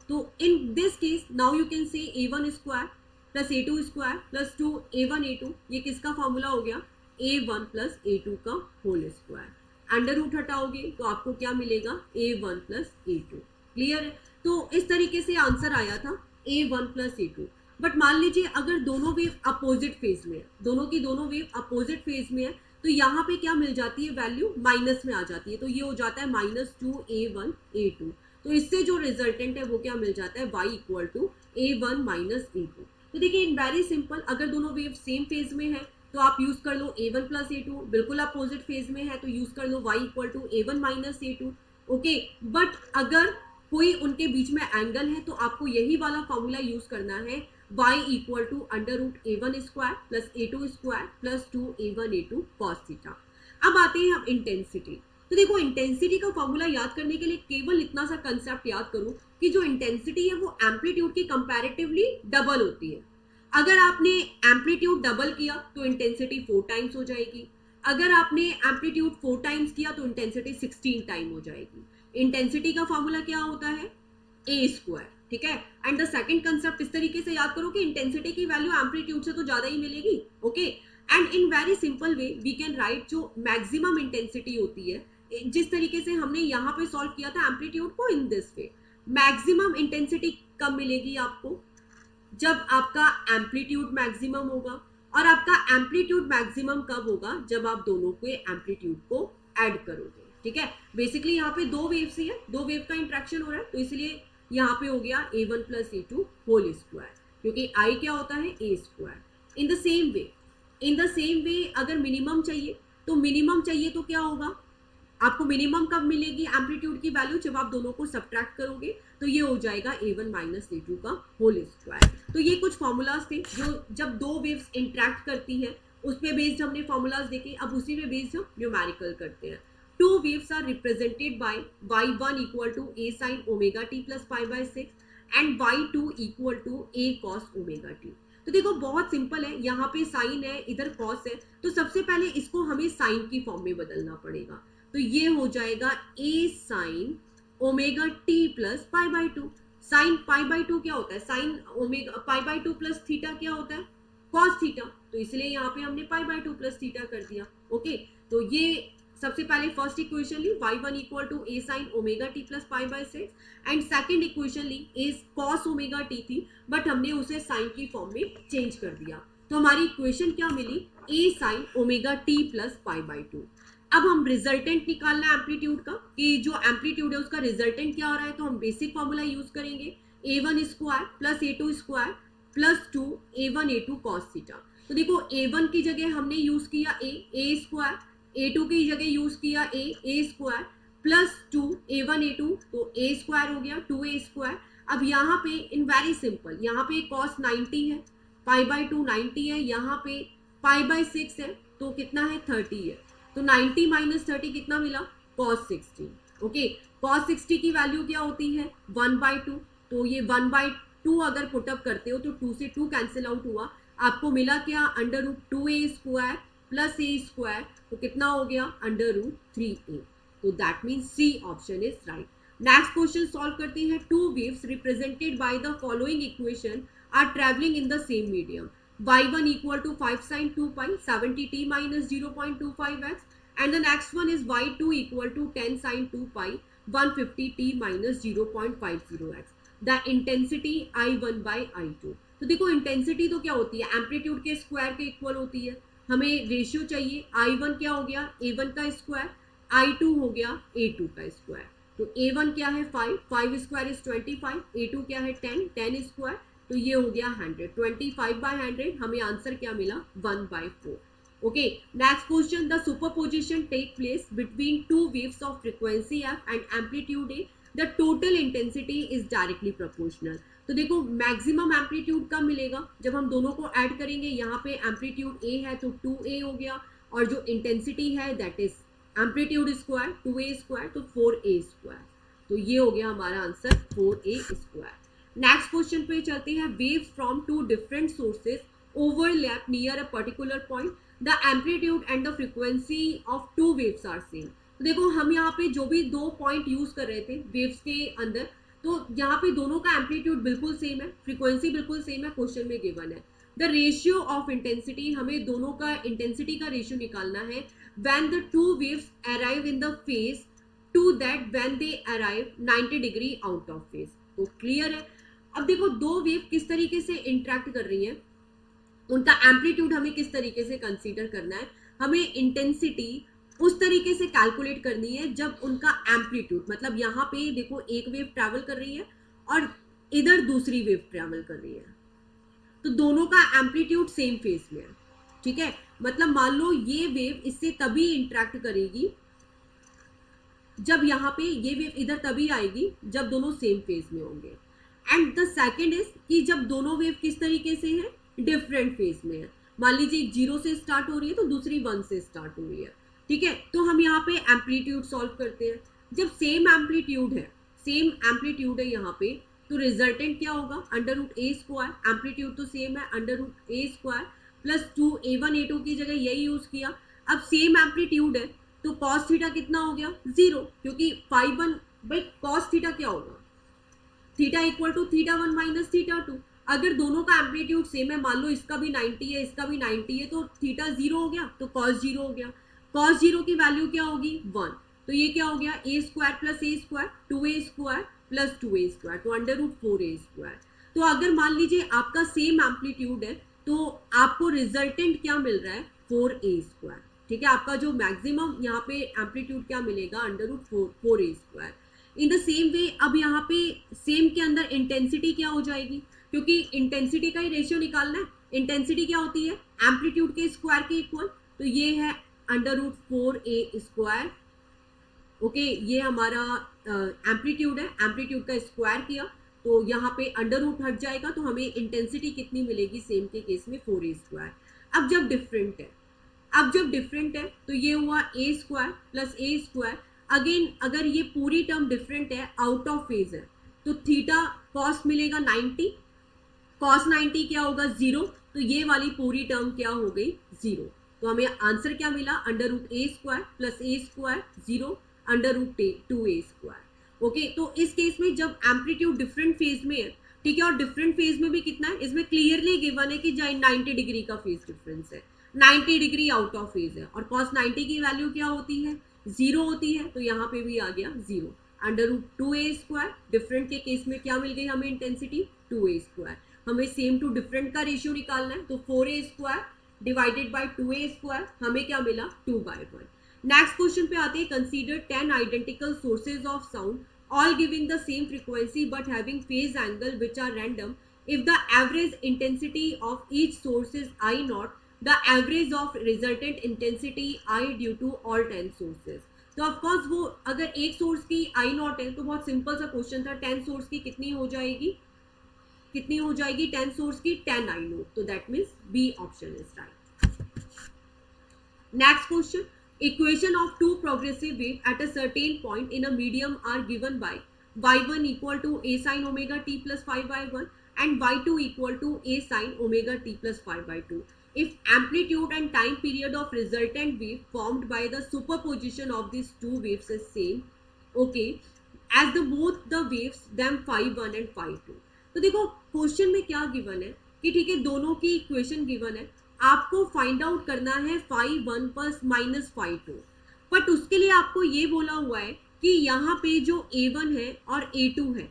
तो in this case now you can say a1 square plus a2 square plus 2a1 a2, ये किसका फॉर्मूला हो गया, a1 प्लस a2 का होल स्क्वायर। अंडर रूट हटाओगे तो आपको क्या मिलेगा, a1 प्लस a2। क्लियर है, तो इस तरीके से आंसर आया था a1 प्लस a2। बट मान लीजिए अगर दोनों वेव अपोजिट फेज में है, दोनों वेव अपोजिट फेज में है, तो यहाँ पे क्या मिल जाती है, वैल्यू माइनस में आ जाती है, तो ये हो जाता है -2a1 a2। तो इससे जो रिजल्टेंट है वो क्या मिल जाता है, y equal to a1 minus a2। तो देखिए इन वेरी सिंपल, अगर दोनों वेव सेम फेज में है तो आप यूज कर लो a1 प्लस a2, बिल्कुल अपोजिट फेज में है तो यूज कर लो y equal to a1 minus a2। Okay, but अगर कोई उनके बीच में एंगल है तो आपको यही वाला फॉर्मूला यूज करना है, y equal to under root a1 square plus a2 square plus 2a1 a2 cos theta. अब आते हैं हम इंटेंसिटी। तो देखो इंटेंसिटी का फॉर्मूला याद करने के लिए केवल इतना सा कंसेप्ट याद करो कि जो इंटेंसिटी है वो एम्पलीट्यूड की कंपैरेटिवली डबल होती है। अगर आपने एम्पलीट्यूड डबल किया तो इंटेंसिटी 4 टाइम्स हो जाएगी, अगर आपने एम्पलीट्यूड 4 टाइम्स किया तो इंटेंसिटी 16 टाइम हो जाएगी। इंटेंसिटी का फॉर्मूला क्या होता है, a स्क्वायर, ठीक है। एंड द सेकंड कंसेप्ट इस तरीके से याद करो कि इंटेंसिटी की वैल्यू एम्पलीट्यूड से तो ज्यादा ही मिलेगी। Okay, and in very simple way we can write जो मैक्सिमम इंटेंसिटी होती है, जिस तरीके से हमने यहाँ पे सॉल्व किया था एम्पलीट्यूड को, इन दिस वे मैक्सिमम इंटेंसिटी कब मिलेगी आपको, जब आपका एम्पलीट्यूड मैक्सिमम होगा। और आपका एम्पलीट्यूड मैक्सिमम कब होगा, जब आप दोनों के एम्पलीट्यूड को ऐड करोगे, ठीक है। बेसिकली यहाँ पे दो वेव्स ही है, दो वेव का इंट्रैक्शन हो रहा है, तो इसलिए यहाँ पे हो गया a1 plus a2 whole square, क्योंकि i क्या होता है, a square. In the same way अगर मिनिमम चाहिए तो क्या होगा, आपको मिनिमम कब मिलेगी एम्पलीट्यूड की वैल्यू, जब आप दोनों को सब्ट्रैक्ट करोगे तो ये हो जाएगा a1 माइनस a2 का होल स्क्वायर। तो ये कुछ फॉर्मूलाज थे जो जब दो वेव्स इंटरेक्ट करती हैं उस पे बेस्ड हमने फॉर्मूलाज देखे, अब उसी पे बेस्ड हम न्यूमेरिकल करते हैं। Two waves are represented by y1 equal to a sin omega t plus pi by 6 and y2 equal to a cos omega t। तो देखो बहुत सिंपल है, यहाँ पे साइन है इधर कॉस है, तो सबसे पहले इसको हमें साइन की फॉर्म में बदलना पड़ेगा। तो ये हो जाएगा a sine omega t plus pi bye 2। Sine pi by 2 क्या होता है, sine omega pi by 2 plus theta क्या होता है, कॉस थीटा, तो इसलिए यहाँ पे हमने पाई बाय 2 प्लस थीटा कर दिया। ओके, तो ये सबसे पहले फर्स्ट इक्वेशन ली y1 equal to a sine omega t plus pi by 6 and second equation ली a cos ओमेगा t थी, बट हमने उसे साइन की फॉर्म में चेंज कर दिया। तो हमारी इक्वेशन क्या मिली, a sine omega t plus pi bye 2। अब हम रिजल्टेंट निकालना है एम्पलीट्यूड का, कि जो एम्पलीट्यूड है उसका रिजल्टेंट क्या हो रहा है, तो हम बेसिक फॉर्मूला यूज करेंगे a1 square plus a2 square plus 2 a1 a2 cos theta. तो देखो a1 की जगह हमने यूज किया a स्क्वायर, a2 की जगह यूज किया a square plus 2 a1 a2, तो a स्क्वायर हो गया 2a स्क्वायर। अब यहाँ पे इन वेरी सिंपल, यहाँ पे cos 90 है, पाई बाय 2 90 है, यहाँ पे पाई बाय 6 है, तो कितना है 30 है, तो 90 माइनस 30 कितना मिला, cos 60। ओके, cos 60 की वैल्यू क्या होती है 1/2, तो ये 1/2 अगर पुटअप करते हो तो 2 से 2 कैंसिल आउट हुआ, आपको मिला क्या under root 2a square plus a square, तो कितना हो गया अंडर रूट 3a। तो that means C option is right. Next question solve करते हैं। Two waves represented by the following equation are travelling in the same medium, y1 equal to 5 sin 2 pi 70t minus 0.25x and the next one is y2 equal to 10 sin 2 pi 150t minus 0.50x, the intensity I1 by I2। तो देखो intensity तो क्या होती है, amplitude के square के equal होती है, हमें रेशियो चाहिए I1 क्या हो गया A1 का स्क्वायर, I2 हो गया A2 का स्क्वायर। तो A1 क्या है 5 स्क्वायर इज 25, A2 क्या है 10 स्क्वायर, तो ये हो गया 100, 25/100, हमें आंसर क्या मिला 1/4। Okay, next question, the superposition take place between two waves of frequency f and amplitude a, the total intensity is directly proportional. तो देखो मैक्सिमम एम्पलीट्यूड कब मिलेगा, जब हम दोनों को ऐड करेंगे, यहाँ पे एम्पलीट्यूड a है तो 2a हो गया, और जो इंटेंसिटी है that is amplitude square 2a square, तो 4a स्क्वायर, तो ये हो गया हमारा answer 4a square. Next question पे चलते हैं। Waves from two different sources overlap near a particular point, the amplitude and the frequency of two waves are same. तो देखो हम यहाँ पे जो भी दो पॉइंट यूज कर रहे थे वेव्स के अंदर, तो यहाँ पे दोनों का एम्पलीट्यूड बिल्कुल सेम है, फ्रीक्वेंसी बिल्कुल सेम है, क्वेश्चन में गिवन है। द रेशियो ऑफ इंटेंसिटी, हमें दोनों का इंटेंसिटी का रेशियो निकालना है when the two waves arrive in the phase two that when they arrive 90 degree out of phase. तो क्लियर है। अब देखो दो वेव किस तरीके से इंटरेक्ट कर रही हैं, उनका एम्पलीट्यूड हमें किस तरीके से कंसीडर करना है, हमें इंटेंसिटी उस तरीके से कैलकुलेट करनी है जब उनका एम्पलीट्यूड, मतलब यहाँ पे देखो एक वेव ट्रैवल कर रही है और इधर दूसरी वेव ट्रैवल कर रही है, तो दोनों का एम्पलीट्यूड सेम फेज में है, ठीक है। मतलब मान लो ये वेव इससे तभी इंटरेक्ट करेगी जब यहाँ पे ये वेव इधर तभी आएगी जब दोनों सेम फेज में होंगे, एंड द सेकेंड इज कि जब दोनों वेव किस तरीके से है, डिफरेंट फेज में है। मान लीजिए एक 0 से स्टार्ट हो रही है तो दूसरी 1 से स्टार्ट हो रही है, ठीक है। तो हम यहाँ पे एम्पलीट्यूड सॉल्व करते हैं। जब सेम एम्पलीट्यूड है यहाँ पे, तो रिजल्टेंट क्या होगा under root a square, amplitude तो सेम है, under root a square plus 2 a1 a2 की जगह यही यूज किया। अब सेम एम्पलीट्यूड है तो cos थीटा कितना हो गया 0, क्योंकि 5/1 भाई cos थीटा क्या होगा, थीटा इक्वल टू θ1 माइनस θ2। अगर दोनों का एम्पलीट्यूड सेम है, मान लो इसका भी 90 है इसका भी 90 है, तो थीटा 0 हो गया तो cos 0 हो गया। cos 0 की वैल्यू क्या होगी 1, तो ये क्या हो गया a square plus a square 2a square plus 2a square, तो अंडर रूट 4a स्क्वायर। तो अगर मान लीजिए आपका सेम एम्पलीट्यूड है तो आपको रिजल्टेंट क्या मिल रहा है 4a स्क्वायर, ठीक है। आपका जो मैक्सिमम यहाँ पे एम्पलीट्यूड क्या मिलेगा under root 4a square. In the same way अब यहाँ पे सेम के अंदर इंटेंसिटी क्या हो जाएगी, क्योंकि इंटेंसिटी का ही रेशियो निकालना है, इंटेंसिटी क्या होती है, एम्पलीट्यूड के स्क्वायर के इक्वल, तो ये है √4a²। ओके, ये हमारा एम्पलीट्यूड है, एम्पलीट्यूड का स्क्वायर किया तो यहाँ पे अंडर रूट हट जाएगा, तो हमें इंटेंसिटी कितनी मिलेगी सेम के केस में 4a²। अब जब डिफरेंट है तो ये हुआ a² प्लस a²। अगेन अगर ये पूरी टर्म डिफरेंट है, आउट ऑफ फेज है, तो थीटा कॉस मिलेगा 90, कॉस 90 क्या होगा 0, तो ये वाली पूरी टर्म क्या हो गई 0। तो हमें आंसर क्या मिला, √a² plus a² 0 √2a²। Okay, तो इस केस में जब एम्पलीट्यूड डिफरेंट फेज में है, ठीक है, और डिफरेंट फेज में भी कितना है, इसमें क्लियरली गिवन है कि 90 डिग्री का फेज डिफरेंस है, 90 डिग्री आउट ऑफ फेज है, और कॉस 90 की वैल्यू क्या होती है 0 होती है, तो यहाँ पे भी आ गया 0 √2a²। डिफरेंट के केस में क्या मिल गई हमें इंटेंसिटी 2a²। हमें सेम टू डिफरेंट का रेशियो निकालना है, तो 4a² डिवाइडेड बाय 2a² हमें क्या मिला 2/1। नेक्स्ट क्वेश्चन पे आते हैं, consider 10 identical sources of sound all giving the same frequency but having phase angle which are random. If the average intensity of each source is I naught, the average of resultant intensity I due to all 10 sources. तो of course वो अगर एक source की I not है तो बहुत simple सा question था, 10 सोर्स की कितनी हो जाएगी 10 सोर्स की 10 I नॉट, तो that means B option is right. Next question, equation of two progressive wave at a certain point in a medium are given by y1 equal to a sin omega t plus 5/1 and y2 equal to a sin omega t plus 5/2. If amplitude and time period of resultant wave formed by the superposition of these two waves is same, okay, as the both the waves them phi1 and phi2. तो देखो question में क्या given है कि ठीक है दोनों की इक्वेशन गिवन है, आपको फाइंड आउट करना है phi1 plus minus phi2, but उसके लिए आपको ये बोला हुआ है कि यहाँ पे जो a1 है और a2 है,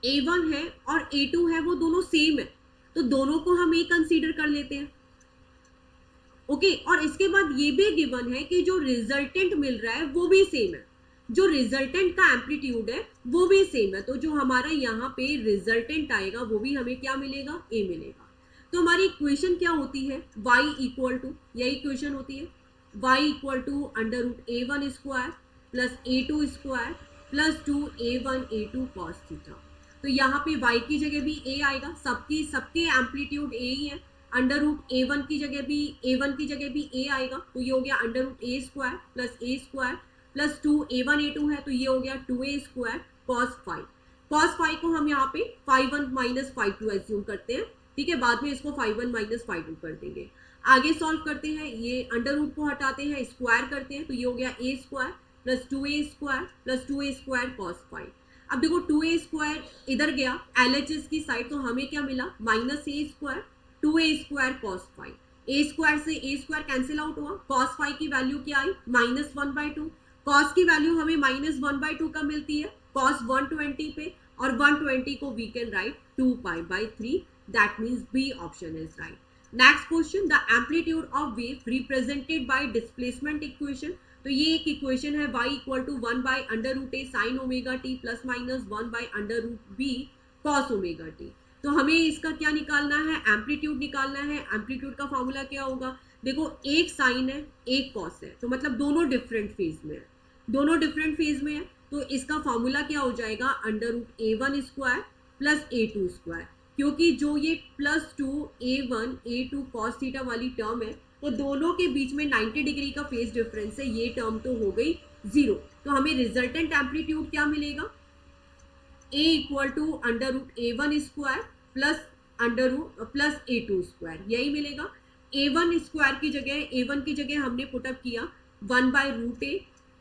a1 है और a2 है वो दोनों सेम है, तो दोनों को हम एक कंसीडर कर लेते हैं। ओके, और इसके बाद ये भी गिवन है कि जो रिजल्टेंट मिल रहा है वो भी सेम है, जो रिजल्टेंट का एम्पलीट्यूड है वो भी सेम है, तो जो हमारा यहाँ पे रिजल्टेंट आएगा वो भी हमें क्या मिलेगा a मिलेगा। तो हमारी इक्वेशन क्या होती है, y इक्वल टू, यही इक्वेशन होती है y equal to √a1² plus a2² plus 2a1 a2 cos theta. तो यहाँ पे y की जगह भी a आएगा, सबके एम्पलीट्यूड a ही है, √a1 की जगह भी a आएगा, तो ये हो गया √a² plus a² plus 2a1 a2 है, तो ये हो गया 2a² cos 5 को हम यहाँ पे phi1 माइनस phi2 एज्यूम करते हैं, ठीक है, बाद में इसको phi1 माइनस phi2 कर देंगे। आगे सॉल्व करते हैं, ये अंडर रूट को हटाते हैं, स्क्वायर करते हैं, तो ये हो गया a² plus 2a² plus 2a² cos 5। अब देखो 2a² इधर गया LHS की साइड, तो हमें क्या मिला -a² 2a² cos 5, a² से a² कैंसिल आउट हुआ, cos 5 की वैल्यू क्या आई -1/2, cos की वैल्यू हमें -1/2 का मिलती है cos 120 पे, और 120 को we can write 2π/3, that means B option is right. Next question, the amplitude of wave represented by displacement equation. तो ये एक इक्वेशन है y equal to 1/√a sin omega t plus minus 1/√b cos omega t। तो हमें इसका क्या निकालना है, एम्पलीट्यूड निकालना है। एम्पलीट्यूड का फॉर्मूला क्या होगा, देखो एक साइन है एक कॉस है, तो मतलब दोनों डिफरेंट फेज में है, तो इसका फॉर्मूला क्या हो जाएगा √a1² प्लस a2², क्योंकि जो ये plus 2a1 a2 cos theta वाली टर्म है, तो दोनों के बीच में 90 डिग्री का फेज डिफरेंस है, ये टर्म तो हो गई 0, तो हमें रिजल्टेंट एम्पलीट्यूड क्या मिलेगा a equal to √a1² plus a2², यही मिलेगा। a1 की जगह हमने पुटअप किया 1/√a,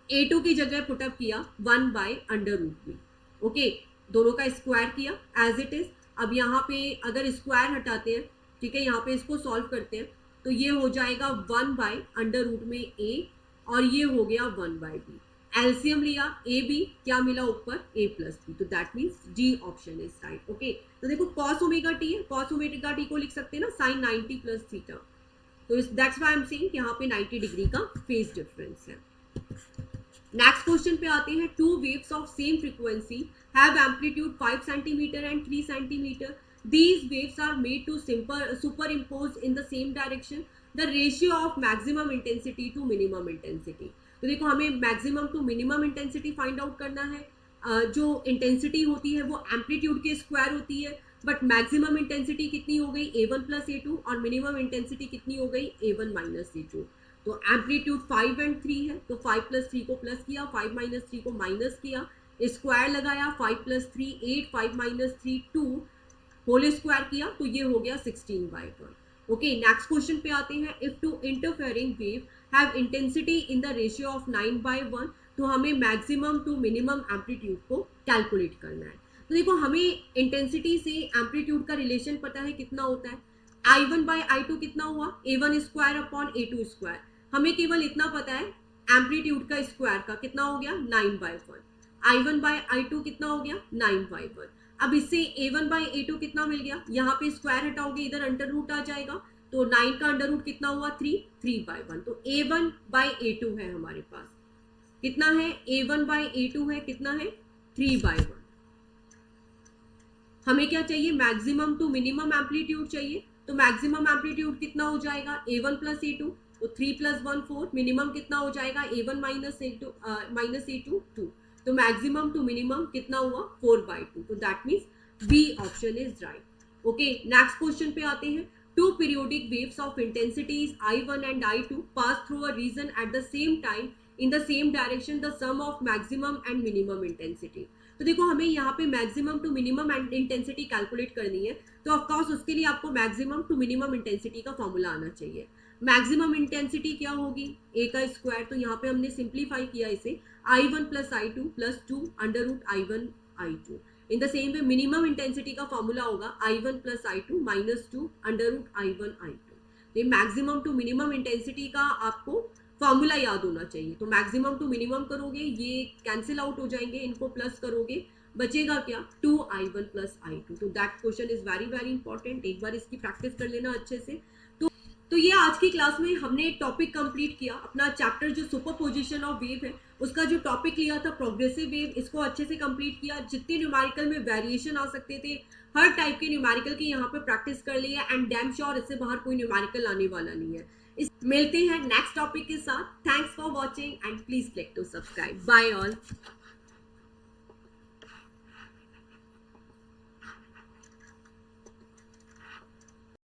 a2 की जगह पुटअप किया 1/√b। ओके, दोनों का स्क्वायर किया एज इट इज। अब यहाँ पे अगर स्क्वायर हटाते हैं, ठीक है, यहाँ पे इसको सॉल्व करते हैं, तो ये हो जाएगा 1/√a में a, और ये हो गया 1/b। एलसीएम लिया a b, क्या मिला ऊपर a प्लस b, तो that means D option is right. Okay, तो देखो cos ओमेगा t है, cos ओमेगा t को लिख सकते हैं ना sin 90 प्लस थीटा, तो that's why I am saying यहाँ पे 90 डिग्री का फेज डिफरेंस है। नेक्स्ट क्वेश्चन पे आते हैं, two waves of same frequency have amplitude 5 centimetre and 3 centimetre, these waves are made to superimpose in the same direction the ratio of maximum intensity to minimum intensity. तो देखो हमें maximum to minimum intensity find out करना है. जो intensity होती है वो amplitude के स्क्वायर होती है, बट मैक्सिमम इंटेंसिटी कितनी हो गई a1 प्लस a2 और मिनिमम इंटेंसिटी कितनी हो गई a1 माइनस a2. तो एम्पलीट्यूड 5 एंड 3 है, तो 5 प्लस 3 को प्लस किया, 5 माइनस 3 को माइनस किया, स्क्वायर लगाया, 5 प्लस 3 8, 5 माइनस 3 2, होल स्क्वायर किया, तो ये हो गया 16/1. ओके, नेक्स्ट क्वेश्चन पे आते हैं. If two interfering wave have intensity in the ratio of 9/1, तो हमें मैक्सिमम टू मिनिमम एम्पलीट्यूड को कैलकुलेट करना है. तो देखो हमें इंटेंसिटी से एम्पलीट्यूड का रिलेशन पता है कितना होता है. I1/I2 कितना हुआ, a1 square upon a2 square. हमें केवल इतना पता है एम्पलीट्यूड का स्क्वायर का कितना हो गया 9/1. I1/I2 कितना हो गया 9/1. अब इससे a1/a2 कितना मिल गया, यहाँ पे स्क्वायर हटाओगे इधर अंडर रूट आ जाएगा, तो 9 का अंडर रूट कितना हुआ 3/1. तो a1/a2 है हमारे पास, कितना है a1/a2 है, कितना है 3/1. हमें क्या चाहिए, मैक्सिमम टू मिनिमम एम्पलीट्यूड चाहिए. तो मैक्सिमम एम्पलीट्यूड कितना हो जाएगा a1 प्लस a2, तो 3 + 1 4. मिनिमम कितना हो जाएगा a1 माइनस a2 2. तो मैक्सिमम टू मिनिमम कितना हुआ 4/2. तो that means B option is right. Okay, next question पे आते हैं. Two periodic waves of intensities I1 and I2 pass through a region at the same time in the same direction, the sum of maximum and minimum intensity. तो देखो हमें यहाँ पे maximum to minimum intensity calculate करनी है, तो of course उसके लिए आपको मैक्सिमम टू मिनिमम इंटेंसिटी का फॉर्मूला आना चाहिए. मैक्सिमम इंटेंसिटी क्या होगी, a का स्क्वायर. तो यहाँ पे हमने सिंप्लीफाई किया इसे, I1 plus I2 plus 2 under root I1 I2. In the same way minimum intensity का फॉर्मूला होगा I1 plus I2 minus 2 under root I1 I2. तो मैक्सिमम टू मिनिमम इंटेंसिटी का आपको फॉर्मूला याद होना चाहिए. तो मैक्सिमम टू मिनिमम करोगे, ये कैंसिल आउट हो जाएंगे, इनको प्लस करोगे, बचेगा क्या 2I1 प्लस I2. तो that question is very very important. एक बार इसकी प्रैक्टिस कर लेना अच्छे से. तो ये आज की क्लास में हमने एक टॉपिक कंप्लीट किया. अपना चैप्टर जो सुपरपोजिशन ऑफ वेव है उसका जो टॉपिक लिया था प्रोग्रेसिव वेव, इसको अच्छे से कंप्लीट किया. जितने न्यूमेरिकल में वेरिएशन आ सकते थे हर टाइप के न्यूमेरिकल की यहाँ पे प्रैक्टिस कर ली है. एंड डैम श्योर इससे बाहर कोई न्यूमेरिकल आने वाला नहीं है. मिलते हैं नेक्स्ट टॉपिक के साथ. Thanks for watching and please click to subscribe. Bye all.